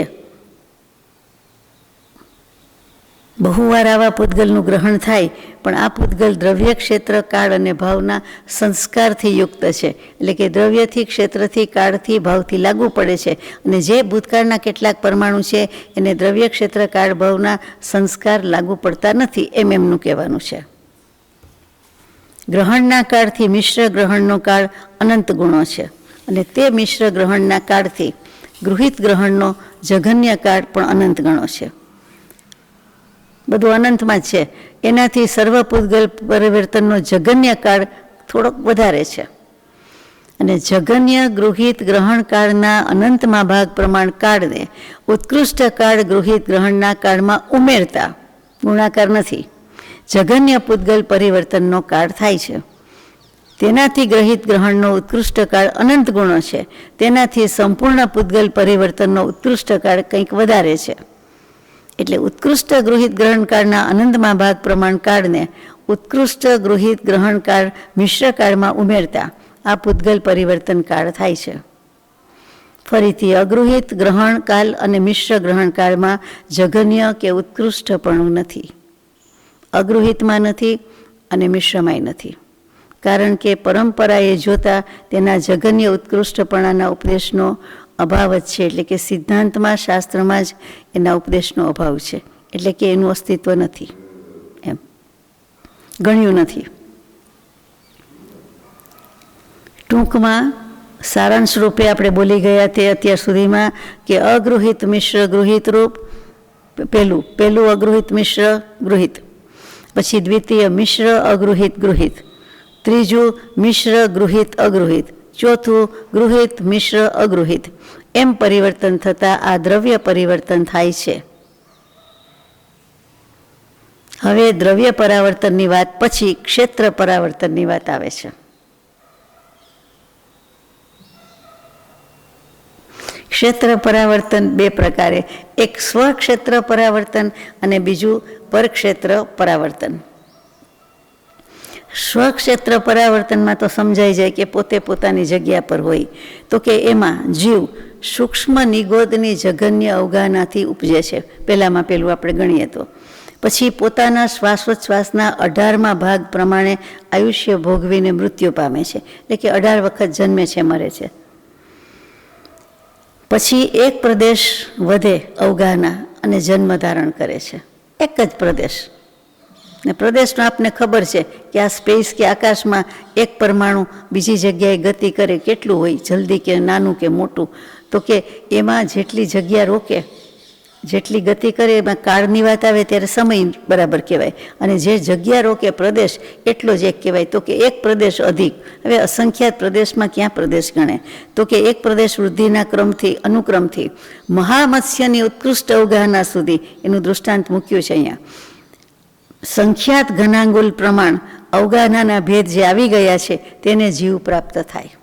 બહુવાર આવા પૂતગલનું ગ્રહણ થાય, પણ આ પૂતગલ દ્રવ્ય, ક્ષેત્ર, કાળ અને ભાવના સંસ્કારથી યુક્ત છે. એટલે કે દ્રવ્યથી, ક્ષેત્રથી, કાળથી, ભાવથી લાગુ પડે છે. અને જે ભૂતકાળના કેટલાક પરમાણુ છે એને દ્રવ્ય, ક્ષેત્ર, કાળ, ભાવના સંસ્કાર લાગુ પડતા નથી, એમનું કહેવાનું છે. ગ્રહણના કાળથી મિશ્ર ગ્રહણનો કાળ અનંત ગુણો છે, અને તે મિશ્ર ગ્રહણના કાળથી ગૃહિત ગ્રહણનો જઘન્ય કાળ પણ અનંત ગણો છે. બધું અનંતમાં જ છે. એનાથી સર્વ પૂતગલ પરિવર્તનનો જઘન્ય કાળ થોડોક વધારે છે. અને જઘન્ય ગૃહિત ગ્રહણ કાળના અનંતમાં ભાગ પ્રમાણ કાળને ઉત્કૃષ્ટ કાળ ગૃહિત ગ્રહણના કાળમાં ઉમેરતા, ગુણાકાર નથી, જઘન્ય પૂતગલ પરિવર્તનનો કાળ થાય છે. તેનાથી ગ્રહિત ગ્રહણનો ઉત્કૃષ્ટ કાળ અનંત ગુણો છે. તેનાથી સંપૂર્ણ પૂતગલ પરિવર્તનનો ઉત્કૃષ્ટ કાળ કંઈક વધારે છે. એટલે ઉત્કૃષ્ટ ગૃહિત ગ્રહણ કાળના અનંતમાં ભાગ પ્રમાણ કાળને ઉત્કૃષ્ટ ગૃહિત ગ્રહણ કાળ મિશ્ર કાળમાં ઉમેરતા આ પૂતગલ પરિવર્તન કાળ થાય છે. ફરીથી અગૃહિત ગ્રહણ કાળ અને મિશ્ર ગ્રહણ કાળમાં જઘન્ય કે ઉત્કૃષ્ટપણું નથી, અગૃહિતમાં નથી અને મિશ્રમાંય નથી. કારણ કે પરંપરાએ જોતા તેના જઘન્ય ઉત્કૃષ્ટપણાના ઉપદેશનો અભાવ જ છે. એટલે કે સિદ્ધાંતમાં, શાસ્ત્રમાં જ એના ઉપદેશનો અભાવ છે. એટલે કે એનું અસ્તિત્વ નથી, એમ ગણ્યું નથી. ટૂંકમાં સારાંશ રૂપે આપણે બોલી ગયા તે અત્યાર સુધીમાં કે અગૃહિત મિશ્ર ગૃહિત રૂપ, પહેલું અગૃહિત મિશ્ર ગૃહિત, પછી દ્વિતીય મિશ્ર અગૃહિત ગૃહિત, ત્રીજું મિશ્ર ગૃહિત અગૃહિત, ચોથું ગૃહિત મિશ્ર અગૃહિત. એમ પરિવર્તન થતાં આ દ્રવ્ય પરિવર્તન થાય છે. હવે દ્રવ્ય પરાવર્તનની વાત પછી ક્ષેત્ર પરાવર્તનની વાત આવે છે. ક્ષેત્ર પરાવર્તન બે પ્રકારે, એક સ્વક્ષેત્ર પરાવર્તન અને બીજું પરક્ષેત્ર પરાવર્તન. સ્વક્ષેત્ર પરાવર્તનમાં તો સમજાઈ જાય કે પોતે પોતાની જગ્યા પર હોય. તો કે એમાં જીવ સૂક્ષ્મ નિગોદની જઘન્ય અવગાહનાથી ઉપજે છે. પહેલાં આપણે ગણીએ તો પછી પોતાના શ્વાસોચ્છ્વાસના 18મા ભાગ પ્રમાણે આયુષ્ય ભોગવીને મૃત્યુ પામે છે. એટલે કે 18 વખત જન્મે છે, મરે છે. પછી એક પ્રદેશ વધે અવગાહના અને જન્મ ધારણ કરે છે. એક જ પ્રદેશ. ને પ્રદેશનો આપને ખબર છે કે આ સ્પેસ કે આકાશમાં એક પરમાણુ બીજી જગ્યાએ ગતિ કરે કેટલું હોય, જલ્દી કે નાનું કે મોટું. તો કે એમાં જેટલી જગ્યા રોકે જેટલી ગતિ કરે એમાં કાળની વાત આવે ત્યારે સમય બરાબર કહેવાય, અને જે જગ્યા રોકે પ્રદેશ એટલો જ એક કહેવાય. તો કે એક પ્રદેશ અધિક. હવે અસંખ્યાત પ્રદેશમાં ક્યાં પ્રદેશ ગણે? તો કે એક પ્રદેશ વૃદ્ધિના ક્રમથી અનુક્રમથી મહામત્સ્યની ઉત્કૃષ્ટ અવગાહના સુધી એનું દૃષ્ટાંત મૂક્યું છે અહીંયા. સંખ્યાત ઘનાંગુલ પ્રમાણ અવગાહનાના ભેદ જે આવી ગયા છે તેને જીવ પ્રાપ્ત થાય.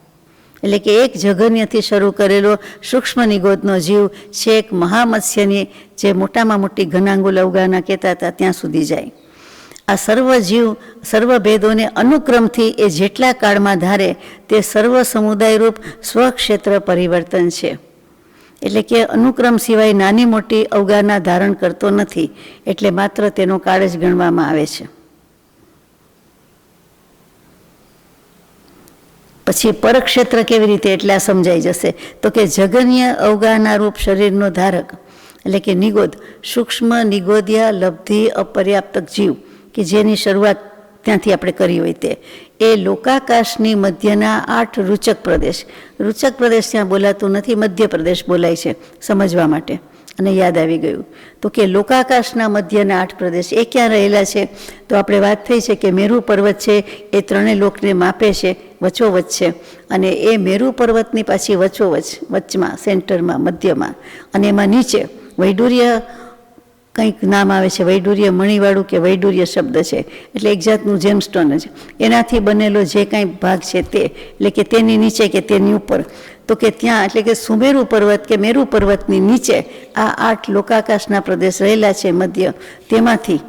એટલે કે એક જઘન્યથી શરૂ કરેલો સૂક્ષ્મ નિગોદનો જીવ છેક મહામત્સ્યની જે મોટામાં મોટી ઘનાંગુલ અવગાહના કહેતા હતા ત્યાં સુધી જાય. આ સર્વ જીવ સર્વ ભેદોને અનુક્રમથી એ જેટલા કાળમાં ધારે તે સર્વ સમુદાયરૂપ સ્વક્ષેત્ર પરિવર્તન છે. એટલે કે અનુક્રમ સિવાય નાની મોટી અવગાહના ધારણ કરતો નથી, એટલે માત્ર તેનો કાળ જ ગણવામાં આવે છે. પછી પરક્ષેત્ર કેવી રીતે એટલે આ સમજાઈ જશે. તો કે જગન્ય અવગાહના રૂપ શરીરનો ધારક એટલે કે નિગોદ, સૂક્ષ્મ નિગોદિયા લબ્ધિ અપર્યાપ્તક જીવ કે જેની શરૂઆત ત્યાંથી આપણે કરી હોય તે એ લોકાકાશની મધ્યના 8 રૂચક પ્રદેશ. રૂચક પ્રદેશ ત્યાં બોલાતું નથી, મધ્ય પ્રદેશ બોલાય છે સમજવા માટે, અને યાદ આવી ગયું. તો કે લોકાકાશના મધ્યના 8 પ્રદેશ એ ક્યાં રહેલા છે? તો આપણે વાત થઈ છે કે મેરુ પર્વત છે એ ત્રણેય લોકને માપે છે, વચ્ચોવચ્ચ છે, અને એ મેરુ પર્વતની પાછી વચ્ચોવચ્ચ, વચમાં, સેન્ટરમાં, મધ્યમાં, અને એમાં નીચે વૈડૂર્ય કંઈક નામ આવે છે, વૈડૂર્ય મણીવાળું કે વૈડૂર્ય શબ્દ છે, એટલે એક જાતનું જેમસ્ટોન જ, એનાથી બનેલો જે કાંઈ ભાગ છે તે, એટલે કે તેની નીચે કે તેની ઉપર. તો કે ત્યાં એટલે કે સુમેરુ પર્વત કે મેરુ પર્વતની નીચે આ 8 લોકાકાશના પ્રદેશ રહેલા છે મધ્ય. તેમાંથી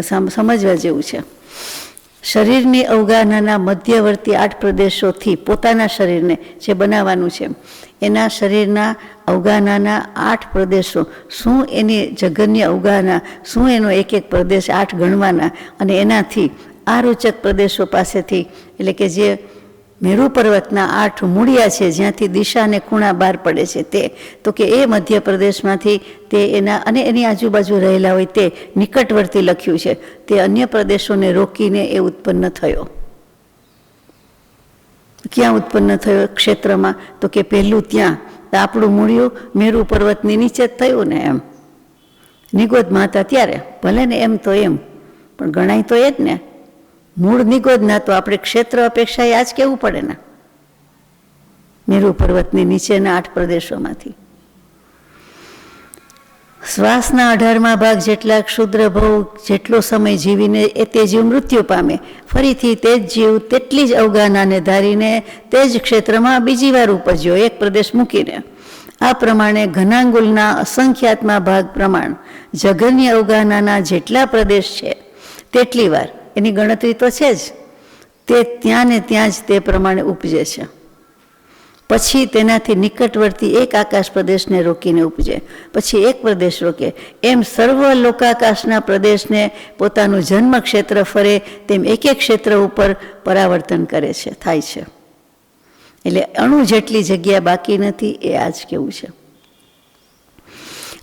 સમજવા જેવું છે. શરીરની અવગાહનાના મધ્યવર્તી 8 પ્રદેશોથી પોતાના શરીરને જે બનાવવાનું છે એના શરીરના અવગાહનાના 8 પ્રદેશો, શું એની જગન્ય અવગાહના, શું એનો એક એક પ્રદેશ 8 ગણવાના, અને એનાથી આ રૂચક પ્રદેશો પાસેથી એટલે કે જે મેરુ પર્વતના 8 મૂળિયા છે જ્યાંથી દિશા અને ખૂણા બહાર પડે છે તે, તો કે એ મધ્ય પ્રદેશમાંથી તે એના અને એની આજુબાજુ રહેલા હોય તે નિકટવર્તી લખ્યું છે, તે અન્ય પ્રદેશોને રોકીને એ ઉત્પન્ન થયો. ક્યાં ઉત્પન્ન થયો? ક્ષેત્રમાં. તો કે પહેલું ત્યાં આપણું મૂળિયું મેરુ પર્વતની નીચે જ થયું ને, એમ નિગોદમાં હતા ત્યારે, ભલે ને એમ તો એમ પણ ગણાય તો એ જ ને. મૂળ નિગોદ ના તો આપણે ક્ષેત્ર અપેક્ષા એ જ કહેવું પડે ને, મેરુ પર્વતની નીચેના 8 પ્રદેશોમાંથી. શ્વાસના 18મા ભાગ જેટલા ક્ષુદ્ર ભવ જેટલો સમય જીવીને તે જીવ મૃત્યુ પામે, ફરીથી તે જ જીવ તેટલી જ અવગાહનાને ધારીને તે જ ક્ષેત્રમાં બીજી વાર ઉપજ્યો, એક પ્રદેશ મૂકીને. આ પ્રમાણે ઘનાંગુલના અસંખ્યાતમાં ભાગ પ્રમાણ જગન્ય અવગાહનાના જેટલા પ્રદેશ છે તેટલી વાર, એની ગણતરી તો છે જ, તે ત્યાં ને ત્યાં જ તે પ્રમાણે ઉપજે છે. પછી તેનાથી નિકટવર્તી એક આકાશ પ્રદેશને રોકીને ઉપજે, પછી એક પ્રદેશ રોકે, એમ સર્વ લોકાકાશના પ્રદેશને પોતાનું જન્મ ક્ષેત્ર ફરે તેમ એક એક ક્ષેત્ર ઉપર પરાવર્તન કરે છે, થાય છે. એટલે અણુ જેટલી જગ્યા બાકી નથી, એ આ જ કેવું છે.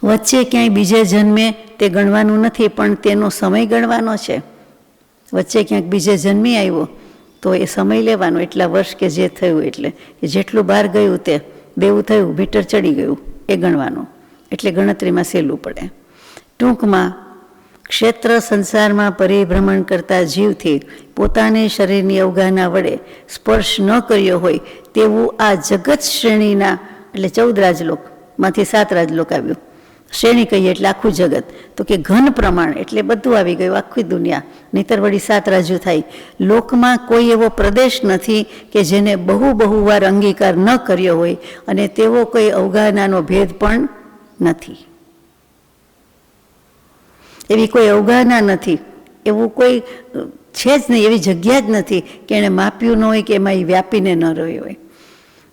વચ્ચે ક્યાંય બીજે જન્મે તે ગણવાનું નથી, પણ તેનો સમય ગણવાનો છે. વચ્ચે ક્યાંક બીજે જન્મી આવ્યો તો એ સમય લેવાનો, એટલા વર્ષ કે જે થયું, એટલે જેટલું બહાર ગયું તે દેવું થયું, મીટર ચડી ગયું, એ ગણવાનું, એટલે ગણતરીમાં સહેલું પડે. ટૂંકમાં ક્ષેત્ર સંસારમાં પરિભ્રમણ કરતા જીવથી પોતાને શરીરની અવગાહના વડે સ્પર્શ ન કર્યો હોય તેવું આ જગત શ્રેણીના, એટલે 14 રાજલોકમાંથી 7 રાજલોક આવ્યું. શ્રેણી કહીએ એટલે આખું જગત, તો કે ઘન પ્રમાણ એટલે બધું આવી ગયું, આખી દુનિયા, નહીતર વળી 7 રાજ્યો થાય. લોકમાં કોઈ એવો પ્રદેશ નથી કે જેને બહુ વાર અંગીકાર ન કર્યો હોય, અને તેવો કોઈ અવગાહનાનો ભેદ પણ નથી. એવી કોઈ અવગાહના નથી, એવું કોઈ છે જ નહીં, એવી જગ્યા જ નથી કે એણે માપ્યું ન હોય કે એમાં એ વ્યાપીને ન રહ્યો હોય.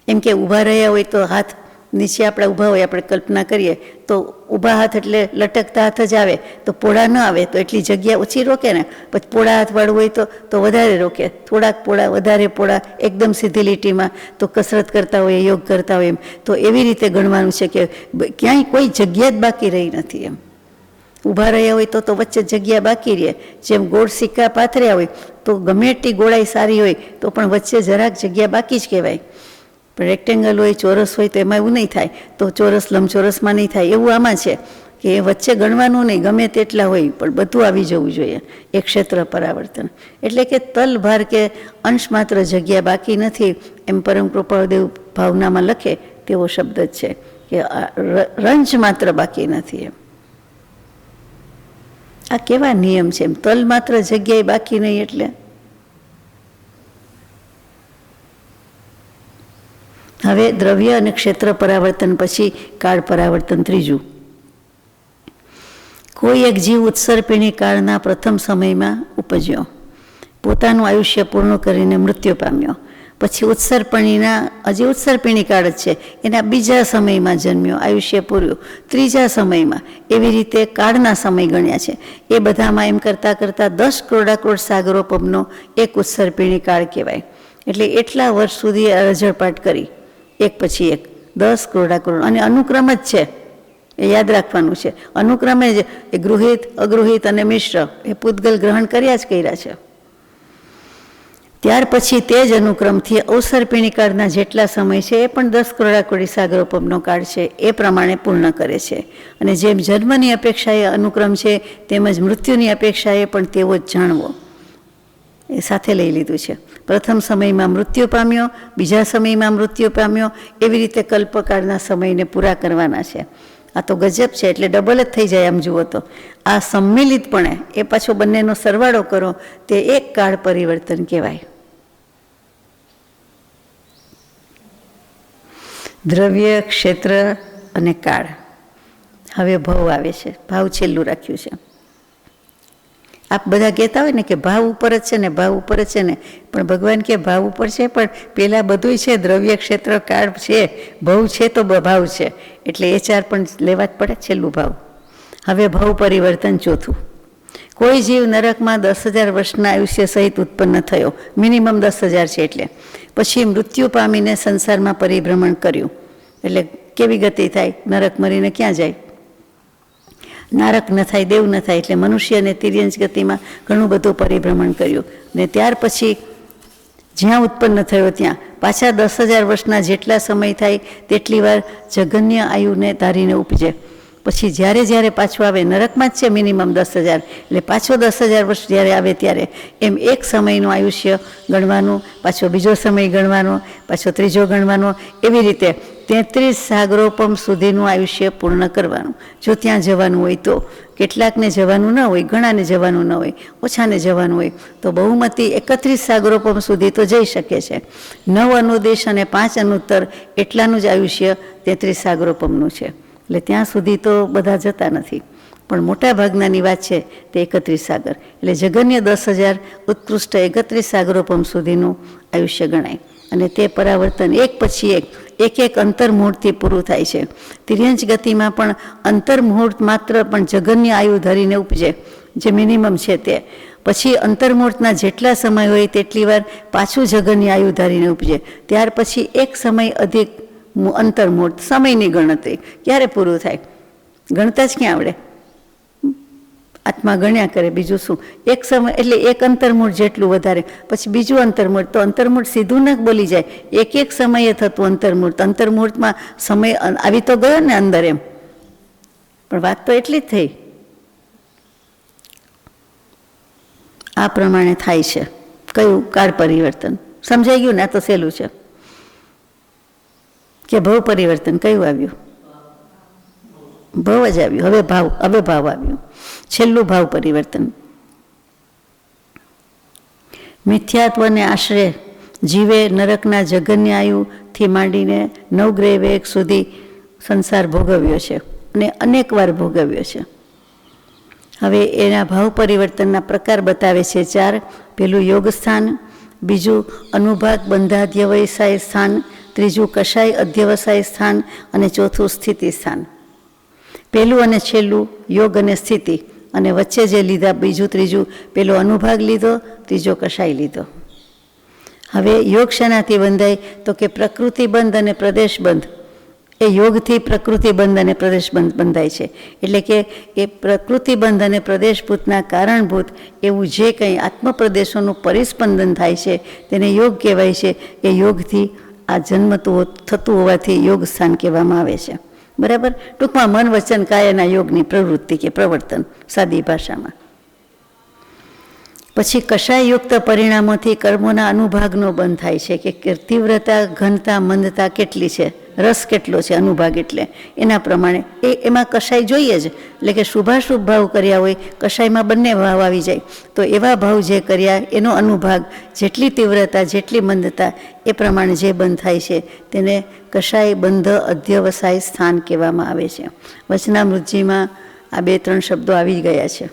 એમ કે ઊભા રહ્યા હોય તો હાથ નીચે આપણે ઊભા હોય, આપણે કલ્પના કરીએ તો ઊભા હાથ એટલે લટકતા હાથ જ આવે, તો પોળા ન આવે તો એટલી જગ્યા ઓછી રોકે ને. પછી પોળા હાથવાળું હોય તો વધારે રોકે, થોડાક પોળા, વધારે પોળા, એકદમ સીધી લીટીમાં, તો કસરત કરતા હોય, યોગ કરતા હોય એમ. તો એવી રીતે ગણવાનું છે કે ક્યાંય કોઈ જગ્યા જ બાકી રહી નથી. એમ ઊભા રહ્યા હોય તો વચ્ચે જગ્યા બાકી રહે. જેમ ગોળ સિક્કા પાથર્યા હોય તો ગમે એટલી ગોળાઈ સારી હોય તો પણ વચ્ચે જરાક જગ્યા બાકી જ કહેવાય. પણ રેક્ટેંગલ હોય, ચોરસ હોય તો એમાં એવું નહીં થાય, તો ચોરસ લંબચોરસમાં નહીં થાય. એવું આમાં છે કે એ વચ્ચે ગણવાનું નહીં, ગમે તેટલા હોય પણ બધું આવી જવું જોઈએ એ ક્ષેત્ર પરાવર્તન. એટલે કે તલભાર કે અંશ માત્ર જગ્યા બાકી નથી, એમ પરમ કૃપાળુદેવ ભાવનામાં લખે તેવો શબ્દ જ છે કે રંજ માત્ર બાકી નથી. એમ આ કેવા નિયમ છે, એમ તલ માત્ર જગ્યાએ બાકી નહીં. એટલે હવે દ્રવ્ય અને ક્ષેત્ર પરાવર્તન પછી કાળ પરાવર્તન ત્રીજું. કોઈ એક જીવ ઉત્સર્પિણી કાળના પ્રથમ સમયમાં ઉપજ્યો, પોતાનું આયુષ્ય પૂર્ણ કરીને મૃત્યુ પામ્યો. પછી ઉત્સર્પિણીના, હજી ઉત્સર્પિણી કાળ જ છે, એના બીજા સમયમાં જન્મ્યો, આયુષ્ય પૂર્યું, ત્રીજા સમયમાં, એવી રીતે કાળના સમય ગણ્યા છે. એ બધામાં એમ કરતાં કરતાં 10 કરોડાકરોડ સાગરોપમનો એક ઉત્સર્પિણી કાળ કહેવાય. એટલે એટલા વર્ષ સુધી રજળપાટ કરી એક પછી એક 10 કરોડાકરોડ, અને અનુક્રમ જ છે, એ યાદ રાખવાનું છે. અનુક્રમે જ એ ગૃહિત, અગૃહિત અને મિશ્ર એ પૂતગલ ગ્રહણ કર્યા જ કર્યા છે. ત્યાર પછી તે જ અનુક્રમથી અવસર્પિણી કાળના જેટલા સમય છે એ પણ 10 કરોડાકરોડી સાગરોપમનો કાળ છે, એ પ્રમાણે પૂર્ણ કરે છે. અને જેમ જન્મની અપેક્ષાએ અનુક્રમ છે, તેમજ મૃત્યુની અપેક્ષાએ પણ તેવો જ જાણવો, એ સાથે લઈ લીધું છે. પ્રથમ સમયમાં મૃત્યુ પામ્યો, બીજા સમયમાં મૃત્યુ પામ્યો, એવી રીતે કલ્પકાળના સમયને પૂરા કરવાના છે. આ તો ગજબ છે, એટલે ડબલ જ થઈ જાય આમ જુઓ તો. આ સંમિલિતપણે એ પાછો બંનેનો સરવાળો કરો, તે એક કાળ પરિવર્તન કહેવાય. દ્રવ્ય, ક્ષેત્ર અને કાળ. હવે ભાવ આવે છે, ભાવ છેલ્લું રાખ્યું છે. આપ બધા કહેતા હોય ને કે ભાવ ઉપર જ છે ને, ભાવ ઉપર જ છે ને, પણ ભગવાન કે ભાવ ઉપર છે, પણ પેલા બધુંય છે, દ્રવ્ય, ક્ષેત્ર, કાળ છે, ભાવ છે તો ભાવ છે, એટલે એ 4 પણ લેવા જ પડે, છેલ્લું ભાવ. હવે ભાવ પરિવર્તન ચોથું. કોઈ જીવ નરકમાં 10,000 વર્ષના આયુષ્ય સહિત ઉત્પન્ન થયો, મિનિમમ 10,000 છે, એટલે પછી મૃત્યુ પામીને સંસારમાં પરિભ્રમણ કર્યું. એટલે કેવી ગતિ થાય? નરક મરીને ક્યાં જાય? નારક ન થાય, દેવ ન થાય, એટલે મનુષ્ય અને તિર્યંશ ગતિમાં ઘણું બધું પરિભ્રમણ કર્યું. ને ત્યાર પછી જ્યાં ઉત્પન્ન થયો ત્યાં પાછા 10,000 વર્ષના જેટલા સમય થાય તેટલી વાર જગન્ય આયુને ધારીને ઉપજે. પછી જ્યારે જ્યારે પાછું આવે, નરકમાં જ છે મિનિમમ 10,000, એટલે પાછો 10,000 વર્ષ જ્યારે આવે ત્યારે એમ એક સમયનું આયુષ્ય ગણવાનું, પાછો બીજો સમય ગણવાનો, પાછો ત્રીજો ગણવાનો, એવી રીતે 33 સાગરોપમ સુધીનું આયુષ્ય પૂર્ણ કરવાનું. જો ત્યાં જવાનું હોય તો. કેટલાકને જવાનું ન હોય, ઘણાને જવાનું ન હોય, ઓછાને જવાનું હોય, તો બહુમતી 31 સાગરોપમ સુધી તો જઈ શકે છે. 9 અનુદેશ અને 5 અનુત્તર એટલાનું જ આયુષ્ય 33 સાગરોપમનું છે. એટલે ત્યાં સુધી તો બધા જતા નથી, પણ મોટા ભાગનાની વાત છે તે 31 સાગર. એટલે જગન્ય 10,000, ઉત્કૃષ્ટ 31 સાગરોપમ સુધીનું આયુષ્ય ગણાય. અને તે પરાવર્તન એક પછી એક અંતર્મુહૂર્તથી પૂરું થાય છે. તિર્યંશ ગતિમાં પણ અંતર્મુહૂર્ત માત્ર પણ જગન્ય આયુ ધરીને ઉપજે, જે મિનિમમ છે તે. પછી અંતર્મુહૂર્તના જેટલા સમય હોય તેટલી વાર પાછું જગન્ય આયુ ધરીને ઉપજે. ત્યાર પછી એક સમય અધિક અંતર્મુહૂર્ત, સમયની ગણતરી ક્યારે પૂરું થાય? ગણતા જ ક્યાં આવડે? આત્મા ગણ્યા કરે, બીજું શું? એક સમય એટલે એક અંતર્મુહૂર્ત જેટલું વધારે, પછી બીજું અંતર્મુહૂર્ત, તો અંતર્મુહૂર્ત સીધું ન બોલી જાય, એક સમયે થતું અંતર્મુહૂર્ત. અંતર્મુહૂર્તમાં સમય આવી તો ગયો ને અંદર, એમ. પણ વાત તો એટલી જ થઈ. આ પ્રમાણે થાય છે. કયું? કાળ પરિવર્તન. સમજાઈ ગયું ને? આ તો સહેલું છે. કે ભાવ પરિવર્તન કયું આવ્યું? ભાવ જ આવ્યું. હવે ભાવ આવ્યું. છેલ્લું ભાવ પરિવર્તન. મિથ્યાત્વને આશરે જીવે નરકના જગન્ય આયુથી માંડીને નવગ્રહ વેગ સુધી સંસાર ભોગવ્યો છે, અને અનેક વાર ભોગવ્યો છે. હવે એના ભાવ પરિવર્તનના પ્રકાર બતાવે છે 4. પેલું યોગ સ્થાન, બીજું અનુભાગ બંધાધ્યવસાય સ્થાન, ત્રીજું કષાય અધ્યવસાય સ્થાન, અને ચોથું સ્થિતિ સ્થાન. પહેલું અને છેલ્લું યોગ અને સ્થિતિ, અને વચ્ચે જે લીધા બીજું ત્રીજું, પેલો અનુભાગ લીધો, ત્રીજો કષાય લીધો. હવે યોગ શેનાથી બંધાય? તો કે પ્રકૃતિબંધ અને પ્રદેશબંધ. એ યોગથી પ્રકૃતિબંધ અને પ્રદેશબંધ બંધાય છે. એટલે કે એ પ્રકૃતિબંધ અને પ્રદેશભૂતના કારણભૂત એવું જે કંઈ આત્મપ્રદેશોનું પરિસ્પંદન થાય છે તેને યોગ કહેવાય છે. એ યોગથી આ જન્મ થતું હોવાથી યોગ સ્થાન કહેવામાં આવે છે. બરાબર. ટૂંકમાં મન વચન કાયાના યોગની પ્રવૃત્તિ કે પ્રવર્તન સાદી ભાષામાં. પછી કષાયયુક્ત પરિણામોથી કર્મોના અનુભાગનો બંધ થાય છે કે તીવ્રતા, ઘનતા, મંદતા કેટલી છે, રસ કેટલો છે, અનુભાગ એટલે એના પ્રમાણે એમાં કષાય જોઈએ જ. એટલે કે શુભાશુભ ભાવ કર્યા હોય, કષાયમાં બંને ભાવ આવી જાય, તો એવા ભાવ જે કર્યા એનો અનુભાગ જેટલી તીવ્રતા, જેટલી મંદતા એ પ્રમાણે જે બંધ થાય છે તેને કષાય બંધ અધ્યવસાય સ્થાન કહેવામાં આવે છે. વચનામૃતજીમાં આ 2-3 શબ્દો આવી ગયા છે.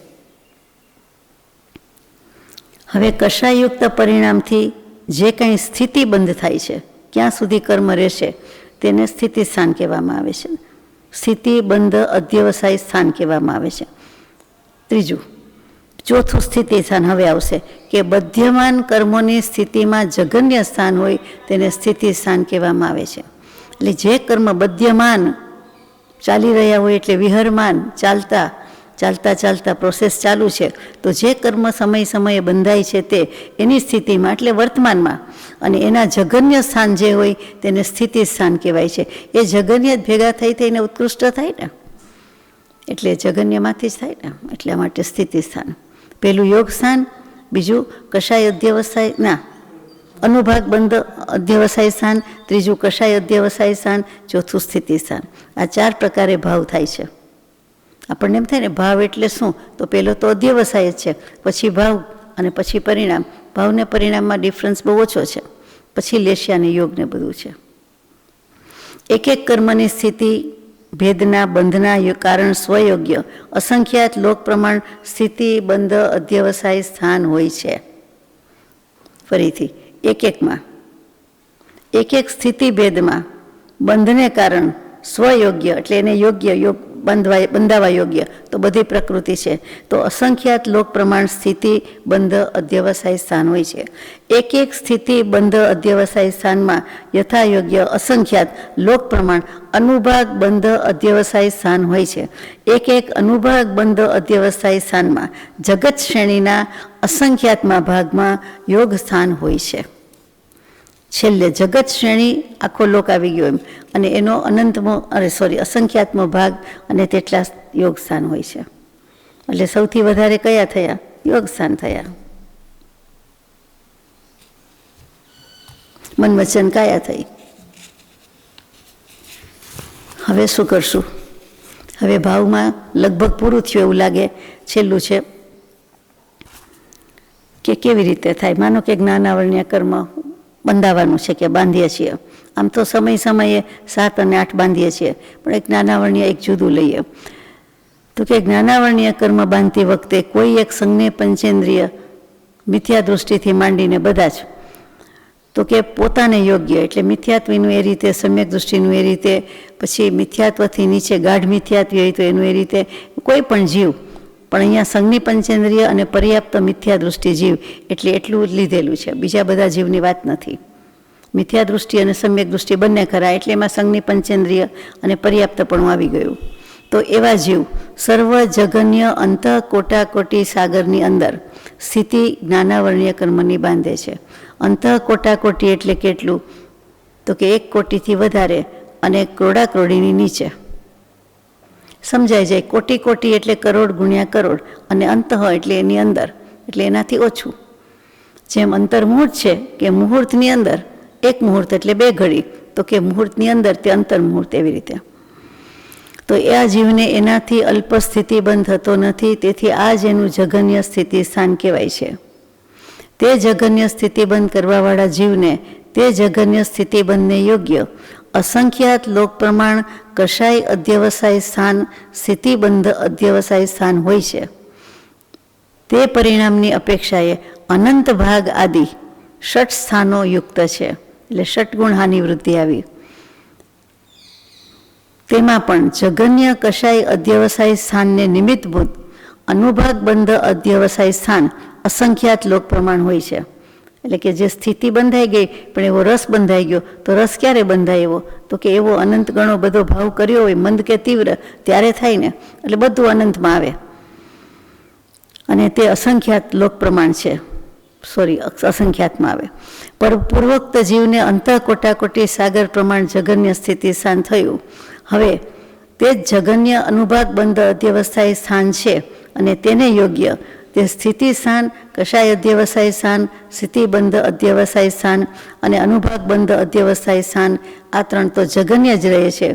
હવે કષાયુક્ત પરિણામથી જે કંઈ સ્થિતિ બંધ થાય છે, ક્યાં સુધી કર્મ રહેશે તેને સ્થિતિ સ્થાન કહેવામાં આવે છે. સ્થિતિ બંધ અધ્યવસાય સ્થાન કહેવામાં આવે છે. ત્રીજું, ચોથું સ્થિતિ સ્થાન હવે આવશે કે બધ્યમાન કર્મોની સ્થિતિમાં જઘન્ય સ્થાન હોય તેને સ્થિતિ સ્થાન કહેવામાં આવે છે. એટલે જે કર્મ બધ્યમાન ચાલી રહ્યા હોય એટલે વિહરમાન, ચાલતા પ્રોસેસ ચાલુ છે, તો જે કર્મ સમયે બંધાય છે તે એની સ્થિતિમાં એટલે વર્તમાનમાં, અને એના જઘન્ય સ્થાન જે હોય તેને સ્થિતિ સ્થાન કહેવાય છે. એ જઘન્ય ભેગા થઈને ઉત્કૃષ્ટ થાય ને, એટલે જઘન્યમાંથી જ થાય ને, એટલા માટે સ્થિતિ સ્થાન. પહેલું યોગ સ્થાન, બીજું કષાય અધ્યવસાય અનુભાગ બંધ અધ્યવસાય સ્થાન, ત્રીજું કષાય અધ્યવસાય સ્થાન, ચોથું સ્થિતિ સ્થાન. આ 4 પ્રકારે ભાવ થાય છે. આપણને એમ થાય ને ભાવ એટલે શું, તો પહેલો તો અધ્યવસાય જ છે, પછી ભાવ અને પછી પરિણામ. ભાવને પરિણામમાં ડિફરન્સ બહુ ઓછો છે, પછી લેશ્યા ને યોગ ને બધું છે. એક એક કર્મની સ્થિતિ ભેદના બંધના કારણ સ્વયોગ્ય અસંખ્યાત લોક પ્રમાણ સ્થિતિ બંધ અધ્યવસાય સ્થાન હોય છે. ફરીથી એક એક સ્થિતિ ભેદમાં બંધને કારણ સ્વયોગ્ય એટલે એને યોગ્ય બંધાવા યોગ્ય તો બધી પ્રકૃતિ છે, તો અસંખ્યાત લોક પ્રમાણ સ્થિતિ બંધ અધ્યવસાય સ્થાન હોય છે. એક એક સ્થિતિ બંધ અધ્યવસાય સ્થાનમાં યથાયોગ્ય અસંખ્યાત લોક પ્રમાણ અનુભાગ બંધ અધ્યવસાય સ્થાન હોય છે. એક એક અનુભાગ બંધ અધ્યવસાય સ્થાનમાં જગત શ્રેણીના અસંખ્યાતમાં ભાગમાં યોગ સ્થાન હોય છે. છેલ્લે જગત શ્રેણી આખો લોક આવી ગયો એમ, અને એનો અસંખ્યાતમો ભાગ અને તેટલા યોગ સ્થાન હોય છે. એટલે સૌથી વધારે કયા થયા? યોગ સ્થાન થયા. મન વચન કાયા થઈ. હવે શું કરશું? હવે ભાવમાં લગભગ પૂરું થયું એવું લાગે. છેલ્લું છે કે કેવી રીતે થાય. માનો કે જ્ઞાનાવરણ્ય કર્મ બંધાવાનું છે કે બાંધીએ છીએ. આમ તો સમયે 7 અને 8 બાંધીએ છીએ, પણ એક જ્ઞાનાવરણીય એક જુદું લઈએ તો કે જ્ઞાનાવરણીય કર્મ બાંધતી વખતે કોઈ એક સંજ્ઞે પંચેન્દ્રિય મિથ્યા દૃષ્ટિથી માંડીને બધા જ, તો કે પોતાને યોગ્ય એટલે મિથ્યાત્વનું એ રીતે, સમ્યક દૃષ્ટિનું એ રીતે, પછી મિથ્યાત્વથી નીચે ગાઢ મિથ્યાત્વ હોય તો એનું એ રીતે, કોઈ પણ જીવ, પણ અહીંયા સંજ્ઞી પંચેન્દ્રિય અને પર્યાપ્ત મિથ્યા દૃષ્ટિ જીવ એટલે એટલું જ લીધેલું છે, બીજા બધા જીવની વાત નથી. મિથ્યા દૃષ્ટિ અને સમ્યક દૃષ્ટિ બંને ખરા, એટલે એમાં સંજ્ઞી પંચેન્દ્રિય અને પર્યાપ્તપણું આવી ગયું. તો એવા જીવ સર્વ જગન્ય અંત કોટાકોટી સાગરની અંદર સ્થિતિ જ્ઞાનાવરણીય કર્મની બાંધે છે. અંત કોટાકોટી એટલે કેટલું? તો કે 1 કોટીથી વધારે અને ક્રોડાક્રોડીની નીચે. સમજાય જાય. કોટી એટલે કરોડ ગુણ્યા કરોડ, અને અંત એટલે એની અંદર, એટલે એનાથી ઓછું. જેમ અંતર્મુહૂર્ત છે કે મુહૂર્તની અંદર 1 મુહૂર્ત એટલે 2 ઘડી, તો કે મુહૂર્તની અંદર તે અંતર્મુહૂર્ત, એવી રીતે. તો એ આ જીવને એનાથી અલ્પ સ્થિતિ બંધ થતો નથી, તેથી આ જ એનું જઘન્ય સ્થિતિ સ્થાન કહેવાય છે. તે જઘન્ય સ્થિતિબંધ કરવાવાળા જીવને તે જઘન્ય સ્થિતિબંધને યોગ્ય અસંખ્યાત લોક પ્રમાણ કષાય અધ્યવસાય સ્થાન સ્થિતિબંધ અધ્યવસાય સ્થાન હોય છે. તે પરિણામની અપેક્ષાએ અનંત ભાગ આદિ 6 સ્થાનો યુક્ત છે, એટલે 6 ગુણ હાનિ વૃદ્ધિ આવી. તેમાં પણ જઘન્ય કષાય અધ્યવસાય સ્થાનને નિમિત્તભૂત અનુભાગ બંધ અધ્યવસાય સ્થાન અસંખ્યાત લોક પ્રમાણ હોય છે. એટલે કે જે સ્થિતિ બંધાઈ ગઈ પણ એવો રસ બંધાઈ ગયો, તો રસ ક્યારે બંધાય એવો? તો કે એવો અનંત ગણો બધો ભાવ કર્યો હોય, મંદ કે તીવ્ર, ત્યારે થાય ને, એટલે બધું અનંતમાં આવે. અને તે અસંખ્યાત લોક પ્રમાણ છે, અસંખ્યાતમાં આવે. પર પૂર્વોક્ત જીવને અંતઃ કોટાકોટી સાગર પ્રમાણ જઘન્ય સ્થિતિ સ્થાન થયું. હવે તે જ જગન્ય અનુભાગ બંધ અધ્યવસ્થાયી સ્થાન છે અને તેને યોગ્ય તે સ્થિતિ સ્થાન, કષાય અધ્યવસાયી સ્થાન, સ્થિતિબંધ અધ્યવસાયી સ્થાન અને અનુભાગ બંધ અધ્યવસાયી સ્થાન, આ ત્રણ તો જગન્ય જ રહે છે.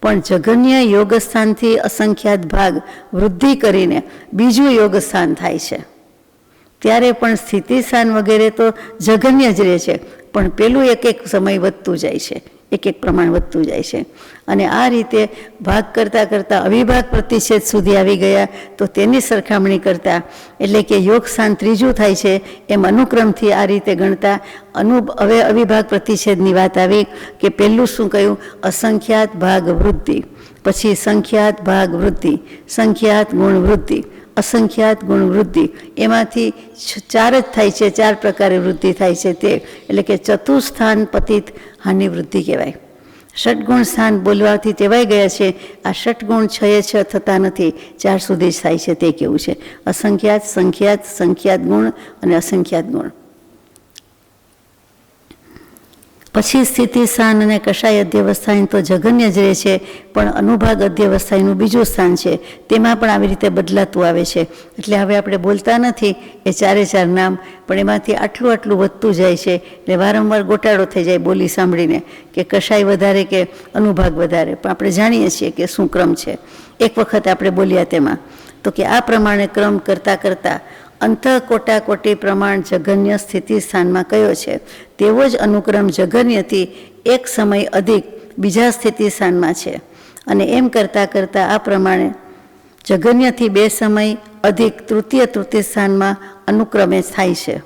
પણ જગન્ય યોગ સ્થાનથી અસંખ્યાત ભાગ વૃદ્ધિ કરીને બીજું યોગ સ્થાન થાય છે. ત્યારે પણ સ્થિતિ સ્થાન વગેરે તો જગન્ય જ રહે છે, પણ પેલું એક એક સમય વધતું જાય છે, એક એક પ્રમાણ વધતું જાય છે. અને આ રીતે ભાગ કરતાં કરતાં અવિભાગ પ્રતિષેધ સુધી આવી ગયા તો તેની સરખામણી કરતાં, એટલે કે યોગ સ્થાન ત્રીજું થાય છે એમ અનુક્રમથી આ રીતે ગણતા હવે અવિભાગ પ્રતિષેધની વાત આવી કે પહેલું શું કહ્યું? અસંખ્યાત ભાગ વૃદ્ધિ, પછી સંખ્યાત ભાગ વૃદ્ધિ, સંખ્યાત ગુણ વૃદ્ધિ, અસંખ્યાત ગુણ વૃદ્ધિ. એમાંથી ચાર જ થાય છે, ચાર પ્રકારે વૃદ્ધિ થાય છે તે, એટલે કે ચતુસ્થાન પતિત હાનિ વૃદ્ધિ કહેવાય. ષટગુણ સ્થાન બોલવાથી ટેવાઈ ગયા છે. આ ષટગુણ 6 એ 6 થતા નથી, 4 સુધી જ થાય છે તે કેવું છે. અસંખ્યાત, સંખ્યાત, સંખ્યાત ગુણ અને અસંખ્યાત ગુણ. પછી સ્થિતિ સ્થાન અને કષાય અધ્યવસ્થાયી તો જગન્ય જ રહે છે, પણ અનુભાગ અધ્યવસ્થાયીનું બીજું સ્થાન છે તેમાં પણ આવી રીતે બદલાતું આવે છે. એટલે હવે આપણે બોલતા નથી એ ચારે ચાર નામ, પણ એમાંથી આટલું આટલું વધતું જાય છે. એટલે વારંવાર ગોટાળો થઈ જાય બોલી સાંભળીને કે કષાય વધારે કે અનુભાગ વધારે, પણ આપણે જાણીએ છીએ કે શું ક્રમ છે. એક વખત આપણે બોલ્યા તેમાં તો કે આ પ્રમાણે ક્રમ કરતાં કરતાં અંતઃ કોટાકોટી પ્રમાણ જગન્ય સ્થિતિ સ્થાનમાં કયો છે તેવો જ અનુક્રમ જગન્યથી એક સમય અધિક બીજા સ્થિતિ સ્થાનમાં છે. અને એમ કરતાં કરતાં આ પ્રમાણે જગન્યથી 2 સમય અધિક તૃતીય સ્થાનમાં અનુક્રમે થાય છે.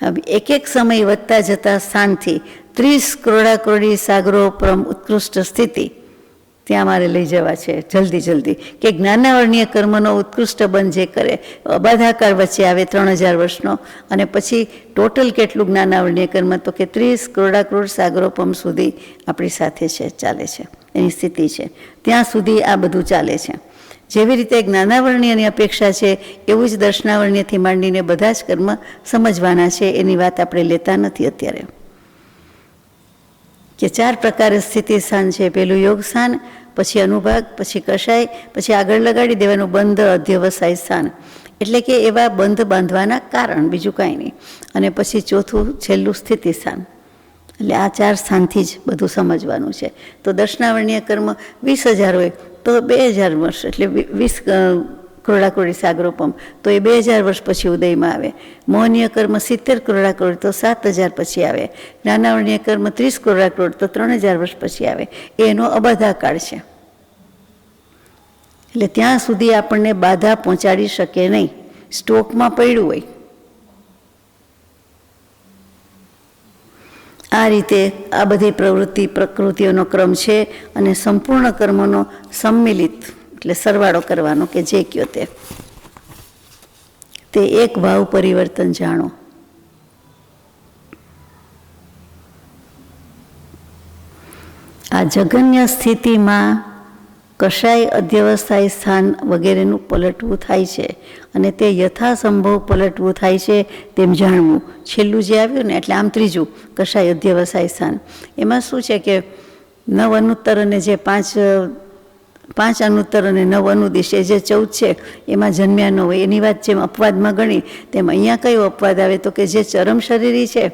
હવે એક એક સમય વધતા જતા સ્થાનથી 30 કરોડાકરોડી સાગરોપરમ ઉત્કૃષ્ટ સ્થિતિ ત્યાં મારે લઈ જવા છે જલ્દી કે જ્ઞાનાવરણીય કર્મનો ઉત્કૃષ્ટ બંધ જે કરે, અબાધાકાર વચ્ચે આવે 3000 વર્ષનો, અને પછી ટોટલ કેટલું જ્ઞાનાવરણીય કર્મ તો કે 30 કરોડાકરોડ સાગરોપમ સુધી આપણી સાથે છે, ચાલે છે, એની સ્થિતિ છે. ત્યાં સુધી આ બધું ચાલે છે. જેવી રીતે જ્ઞાનાવરણીયની અપેક્ષા છે એવું જ દર્શનાવરણીયથી માંડીને બધા જ કર્મ સમજવાના છે. એની વાત આપણે લેતા નથી અત્યારે. કે 4 પ્રકારે સ્થિતિ સ્થાન છે. પેલું યોગ સ્થાન, પછી અનુભાગ, પછી કષાય, પછી આગળ લગાડી દેવાનું બંધ અધ્યવસાય સ્થાન, એટલે કે એવા બંધ બાંધવાના કારણ, બીજું કાંઈ નહીં. અને પછી ચોથું છેલ્લું સ્થિતિ સ્થાન. એટલે આ 4 સ્થાનથી જ બધું સમજવાનું છે. તો દર્શનાવરણીય કર્મ 20,000 હોય તો 2000 વર્ષ, એટલે 20 કરોડાકરોડી સાગરોપમ તો એ 2000 વર્ષ પછી ઉદયમાં આવે. મોહનીય કર્મ 70 કરોડાકરોડ તો 7000 પછી આવે. જ્ઞાનાવરણીય કર્મ 30 કરોડાકરોડ તો 3000 વર્ષ પછી આવે. એનો અબાધાકાળ છે. એટલે ત્યાં સુધી આપણને બાધા પહોંચાડી શકે નહીં, સ્ટોકમાં પડ્યું હોય. આ રીતે આ બધી પ્રકૃતિઓનો ક્રમ છે. અને સંપૂર્ણ કર્મનો સંમિલિત એટલે સરવાળો કરવાનો કે જે કયો તે એક ભાવ પરિવર્તન જાણો. આ જગન્ય સ્થિતિમાં કષાય અધ્યવસ્થાયી સ્થાન વગેરેનું પલટવું થાય છે, અને તે યથાસંભવ પલટવું થાય છે તેમ જાણવું. છેલ્લું જે આવ્યું ને એટલે આમ ત્રીજું કષાય અધ્યવસાયી સ્થાન, એમાં શું છે કે 9 અનુત્તર અને જે 5 અનુત્તર અને 9 અનુદિશ એ જે 14 છે એમાં જન્મ્યા ન હોય એની વાત જેમ અપવાદમાં ગણી તેમ અહીંયા કયો અપવાદ આવે તો કે જે ચરમ શરીરી છે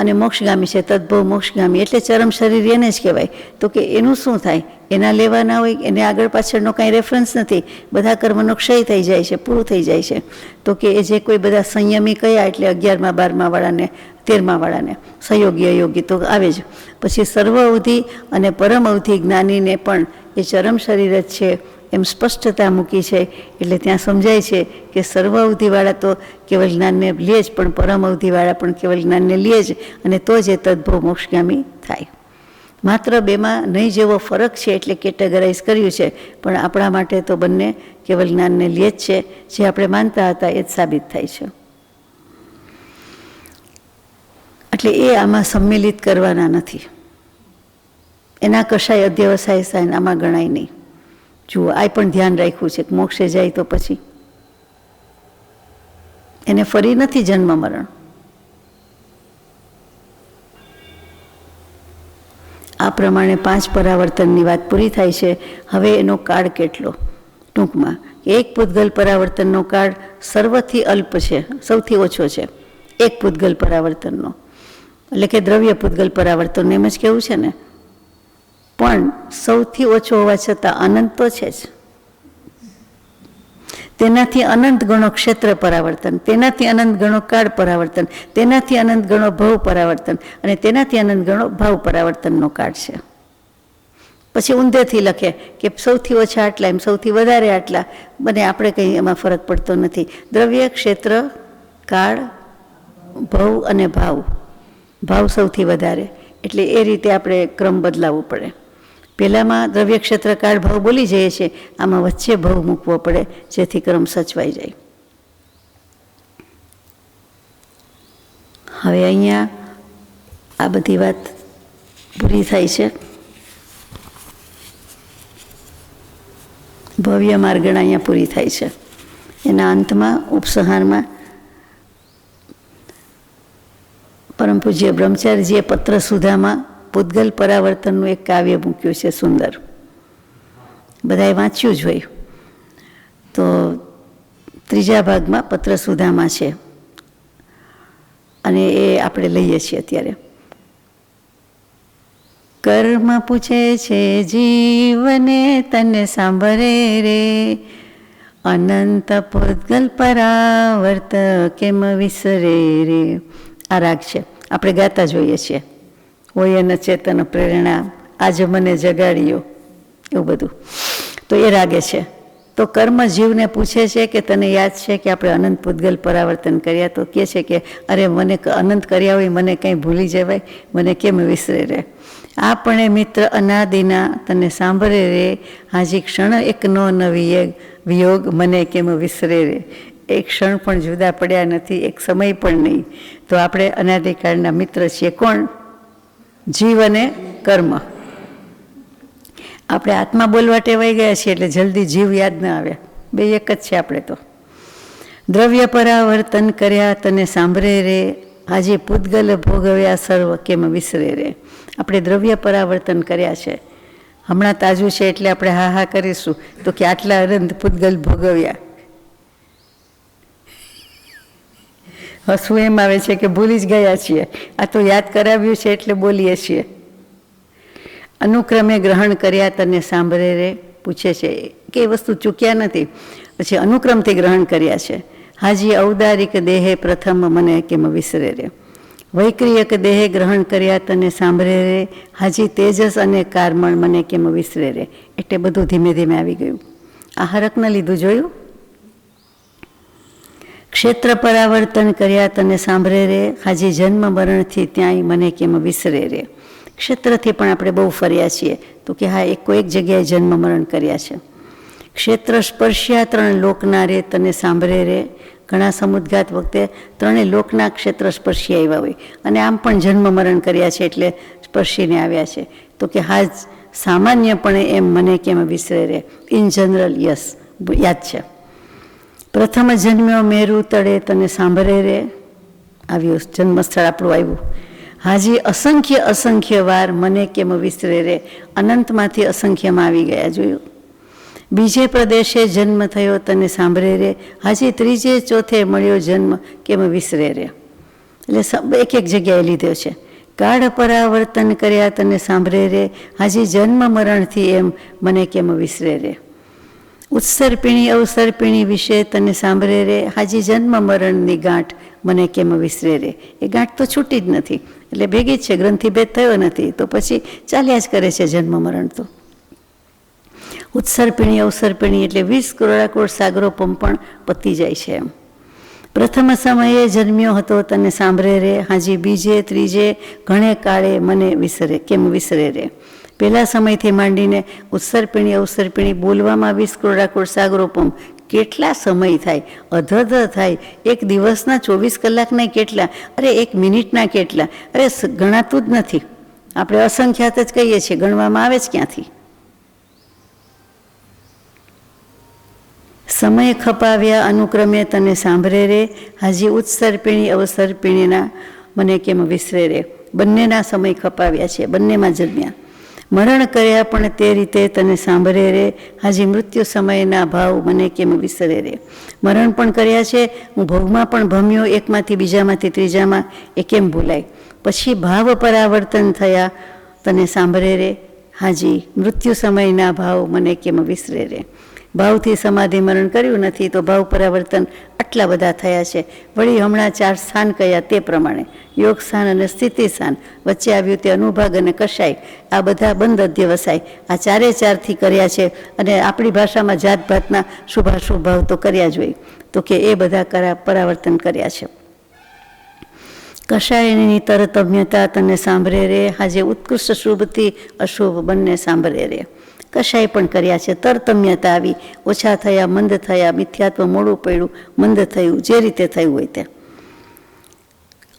અને મોક્ષગામી છે, તદ્ભવ મોક્ષગામી એટલે ચરમ શરીર એને જ કહેવાય. તો કે એનું શું થાય? એના લેવાના હોય, એને આગળ પાછળનો કાંઈ રેફરન્સ નથી, બધા કર્મનો ક્ષય થઈ જાય છે, પૂરું થઈ જાય છે. તો કે એ જે કોઈ બધા સંયમી કયા એટલે 11મા 12મા વાળાને 13મા વાળાને સહયોગી અયોગી તો આવે જ. પછી સર્વ અવધિ અને પરમ અવધિ જ્ઞાનીને પણ એ ચરમ શરીર જ છે એમ સ્પષ્ટતા મૂકી છે. એટલે ત્યાં સમજાય છે કે સર્વ અવધિવાળા તો કેવલ જ્ઞાનને લે જ, પણ પરમ અવધિવાળા પણ કેવલ જ્ઞાનને લે જ, અને તો જ એ તદ્ભવ મોક્ષગામી થાય. માત્ર બેમાં નહીં જેવો ફરક છે એટલે કેટેગરાઇઝ કર્યું છે, પણ આપણા માટે તો બંને કેવલ જ્ઞાનને લે જ છે. જે આપણે માનતા હતા એ જ સાબિત થાય છે. એટલે એ આમાં સંમિલિત કરવાના નથી. એના કશાય અધ્યવસાય સાયન આમાં ગણાય નહીં. જુઓ, આ પણ ધ્યાન રાખ્યું છે કે મોક્ષે જાય તો પછી એને ફરી નથી જન્મ મરણ. આ પ્રમાણે 5 પરાવર્તનની વાત પૂરી થાય છે. હવે એનો કાળ કેટલો? ટૂંકમાં એક પૂતગલ પરાવર્તનનો કાળ સર્વથી અલ્પ છે, સૌથી ઓછો છે એક પૂતગલ પરાવર્તનનો, એટલે કે દ્રવ્ય પૂતગલ પરાવર્તન એમ જ કેવું છે ને. પણ સૌથી ઓછો હોવા છતાં અનંત તો છે જ. તેનાથી અનંત ગણો ક્ષેત્ર પરાવર્તન, તેનાથી અનંત ગણો કાળ પરાવર્તન, તેનાથી અનંત ગણો ભવ પરાવર્તન અને તેનાથી અનંત ગણો ભાવ પરાવર્તનનો કાળ છે. પછી ઊંધેથી લખે કે સૌથી ઓછા આટલા, એમ સૌથી વધારે આટલા, બને આપણે કંઈ એમાં ફરક પડતો નથી. દ્રવ્ય, ક્ષેત્ર, કાળ, ભવ અને ભાવ. ભાવ સૌથી વધારે, એટલે એ રીતે આપણે ક્રમ બદલાવવો પડે. પહેલાંમાં દ્રવ્ય, ક્ષેત્ર, કાળ, ભાવ બોલી જઈએ છીએ, આમાં વચ્ચે ભવ મૂકવો પડે જેથી ક્રમ સચવાઈ જાય. હવે અહીંયા આ બધી વાત પૂરી થાય છે. ભવ્ય માર્ગણા અહીંયા પૂરી થાય છે. એના અંતમાં ઉપસંહારમાં પરમ પૂજ્ય બ્રહ્મચારીજીએ પત્ર સુધામાં પૂતગલ પરાવર્તનનું એક કાવ્ય મૂક્યું છે સુંદર. બધાએ વાંચ્યું જ હોય. તો 3જા ભાગમાં પત્ર સુધામાં છે અને એ આપણે લઈએ છીએ અત્યારે. કર્મ પૂછે છે જીવને તને સાંભળે રે, અનંત પૂતગલ પરાવર્ત કેમ વિસરે રે. આ રાગ છે, આપણે ગાતા જોઈએ છીએ. હોય એન ચેતન પ્રેરણા આજ મને જગાડ્યો, એવું બધું. તો એ રાગે છે. તો કર્મ જીવને પૂછે છે કે તને યાદ છે કે આપણે અનંત પૂતગલ પરાવર્તન કર્યા? તો કહે છે કે અરે મને અનંત કર્યા હોય મને કંઈ ભૂલી જવાય, મને કેમ વિસરે રહે. આપણે મિત્ર અનાદિના તને સાંભળે રે, હાજી ક્ષણ એક નો નવી વિયોગ મને કેમ વિસરે રે. એક ક્ષણ પણ જુદા પડ્યા નથી, એક સમય પણ નહીં. તો આપણે અનાદિકાળના મિત્ર છીએ. કોણ? જીવ અને કર્મ. આપણે આત્મા બોલવા ટેવાઈ ગયા છીએ એટલે જલ્દી જીવ યાદ ન આવે. બે એક જ છે આપણે તો. દ્રવ્ય પરાવર્તન કર્યા તને સાંભળે રે, આજે પૂતગલ ભોગવ્યા સર્વ કેમ વિસરે રે. આપણે દ્રવ્ય પરાવર્તન કર્યા છે. હમણાં તાજું છે એટલે આપણે હા હા કરીશું તો કે આટલા અનંત પૂતગલ ભોગવ્યા. હસવું એમ આવે છે કે ભૂલી જ ગયા છીએ, આ તો યાદ કરાવ્યું છે એટલે બોલીએ છીએ. અનુક્રમે ગ્રહણ કર્યા તને સાંભળે રે, પૂછે છે કે વસ્તુ ચૂક્યા નથી, પછી અનુક્રમથી ગ્રહણ કર્યા છે. હાજી ઔદારિક દેહે પ્રથમ મને કેમ વિસરે રે. વૈક્રિયક દેહે ગ્રહણ કર્યા તને સાંભળે રે, હાજી તેજસ અને કારમણ મને કેમ વિસરે રે. એટલે બધું ધીમે ધીમે આવી ગયું. આ હરકને લીધું જોયું. ક્ષેત્ર પરાવર્તન કર્યા તને સાંભળે રે, હાજી જન્મ મરણથી ત્યાંય મને કેમ વિસરે રે. ક્ષેત્રથી પણ આપણે બહુ ફર્યા છીએ તો કે હા એક જગ્યાએ જન્મ મરણ કર્યા છે. ક્ષેત્ર સ્પર્શ્યા 3 લોકના રે તને સાંભળે રે. ઘણા સમુદ્ઘાત વખતે 3 લોકના ક્ષેત્ર સ્પર્શી આવ્યા હોય અને આમ પણ જન્મ મરણ કર્યા છે એટલે સ્પર્શીને આવ્યા છે. તો કે હા સામાન્યપણે એમ મને કેમ વિસરે રે. ઇન જનરલ યસ, યાદ છે. પ્રથમ જન્મ્યો મેરુ તળે તને સાંભળે રે. આવ્યું જન્મસ્થળ આપણું આવ્યું. હાજી અસંખ્ય અસંખ્ય વાર મને કેમ વિસરે રે. અનંતમાંથી અસંખ્યમાં આવી ગયા. જોયું. બીજે પ્રદેશે જન્મ થયો તને સાંભળે રે, હાજી ત્રીજે ચોથે મળ્યો જન્મ કેમ વિસરે રે. એટલે એક એક જગ્યાએ લીધો છે. કાળ પરાવર્તન કર્યા તને સાંભળે રે, હાજી જન્મ મરણથી એમ મને કેમ વિસરે રે. ઉત્સર્પિણી અવસર્પિણી વિશે તને સાંભળે રે, હાજી જન્મ મરણની ગાંઠ મને કેમ વિસરે રે. એ ગાંઠ તો છૂટી જ નથી, એટલે ભેગી જ છે, ગ્રંથિભેદ થયો નથી, તો પછી ચાલ્યા જ કરે છે જન્મ મરણ. તો ઉત્સર્પિણી અવસર્પિણી એટલે 20 કરોડ સાગરોપમ પણ પતી જાય છે એમ. પ્રથમ સમયે જન્મ્યો હતો તને સાંભળે રે, હાજી બીજે ત્રીજે ઘણે કાળે મને વિસરે કેમ વિસરે રે. પહેલા સમયથી માંડીને ઉત્સર્પિણી અવસર્પિણી બોલવામાં 20 કરોડ સાગરોપમ કેટલા સમય થાય, અધધ થાય. એક દિવસના 24 કલાકના કેટલા, અરે 1 મિનિટના કેટલા, અરે ગણાતું જ નથી. આપણે અસંખ્યાત જ કહીએ છીએ, ગણવામાં આવે જ ક્યાંથી. સમય ખપાવ્યા અનુક્રમે તને સાંભળે રે, હાજી ઉત્સર્પિણી અવસર્પિણીના મને કેમ વિસરે રે. બંનેના સમય ખપાવ્યા છે, બંનેમાં જન્મ્યા. મરણ કર્યા પણ તે રીતે તને સાંભળે રે, હાજી મૃત્યુ સમયના ભાવ મને કેમ વિસરે રે. મરણ પણ કર્યા છે, હું ભોગમાં પણ ભમ્યો, એકમાંથી બીજામાંથી ત્રીજામાં, એ કેમ ભૂલાય. પછી ભાવ પરાવર્તન થયા તને સાંભળે રે, હાજી મૃત્યુ સમયના ભાવ મને કેમ વિસરે રે. ભાવથી સમાધિ મરણ કર્યું નથી તો ભાવ પરાવર્તન આટલા બધા થયા છે. વળી હમણાં 4 સ્થાન કયા તે પ્રમાણે યોગ સ્થાન અને સ્થિતિ સ્થાન, વચ્ચે આવ્યું તે અનુભાગ અને કશાય, આ બધા બંધ અધ્યવસાય, આ 4થી કર્યા છે. અને આપણી ભાષામાં જાત ભાતના શુભાશુભ ભાવ તો કર્યા જ હોય, તો કે એ બધા પરાવર્તન કર્યા છે. કશાયની તરતમ્યતા તને સાંભળે રે, હાજે ઉત્કૃષ્ટ શુભથી અશુભ બંને સાંભળે રે. કશાય પણ કર્યા છે. તરતમ્યતા આવી, ઓછા થયા, મંદ થયા, મિથ્યાત્વ મોડું પડ્યું, મંદ થયું, જે રીતે થયું હોય તે.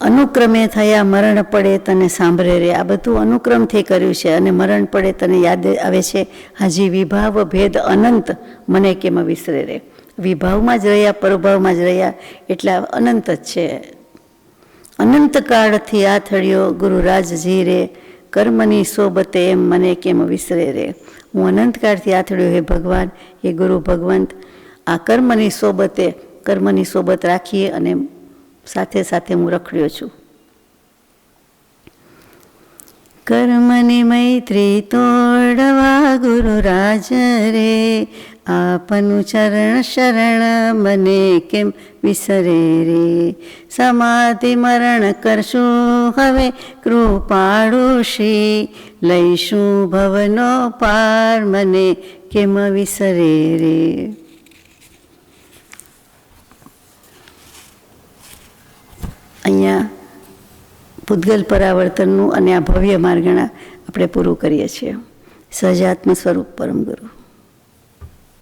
અનુક્રમે થયા મરણ પડે તને સાંભળે રે, આ બધું અનુક્રમથી કર્યું છે. અને મરણ પડે તને યાદ આવે છે, હાજી વિભાવ ભેદ અનંત મને કેમ વિસરે રે. વિભાવમાં જ રહ્યા, પરભાવમાં જ રહ્યા, એટલા અનંત જ છે. અનંત કાળથી આ થળિયો ગુરુરાજજી રે, કર્મની સોબતે એમ મને કેમ વિસરે રે. હું અનંતકાળથી આથડ્યો હે ભગવાન, હે ગુરુ ભગવંત, આ કર્મની સોબત રાખીએ અને સાથે સાથે હું રખડ્યો છું. કર્મની મૈત્રી તોડવા ગુરુરાજ રે, આપનું ચરણ શરણ મને કેમ વિસરે રે. સમાધિ મરણ કરશું હવે કૃપાળુ શ્રી, લઈશું ભવનો પાર મને કેમ વિસરે રે. અહીંયા પૂતગલ પરાવર્તનનું અને આ ભવ્ય માર્ગણા આપણે પૂરું કરીએ છીએ. સહજાત્મ સ્વરૂપ પરમ ગુરુ.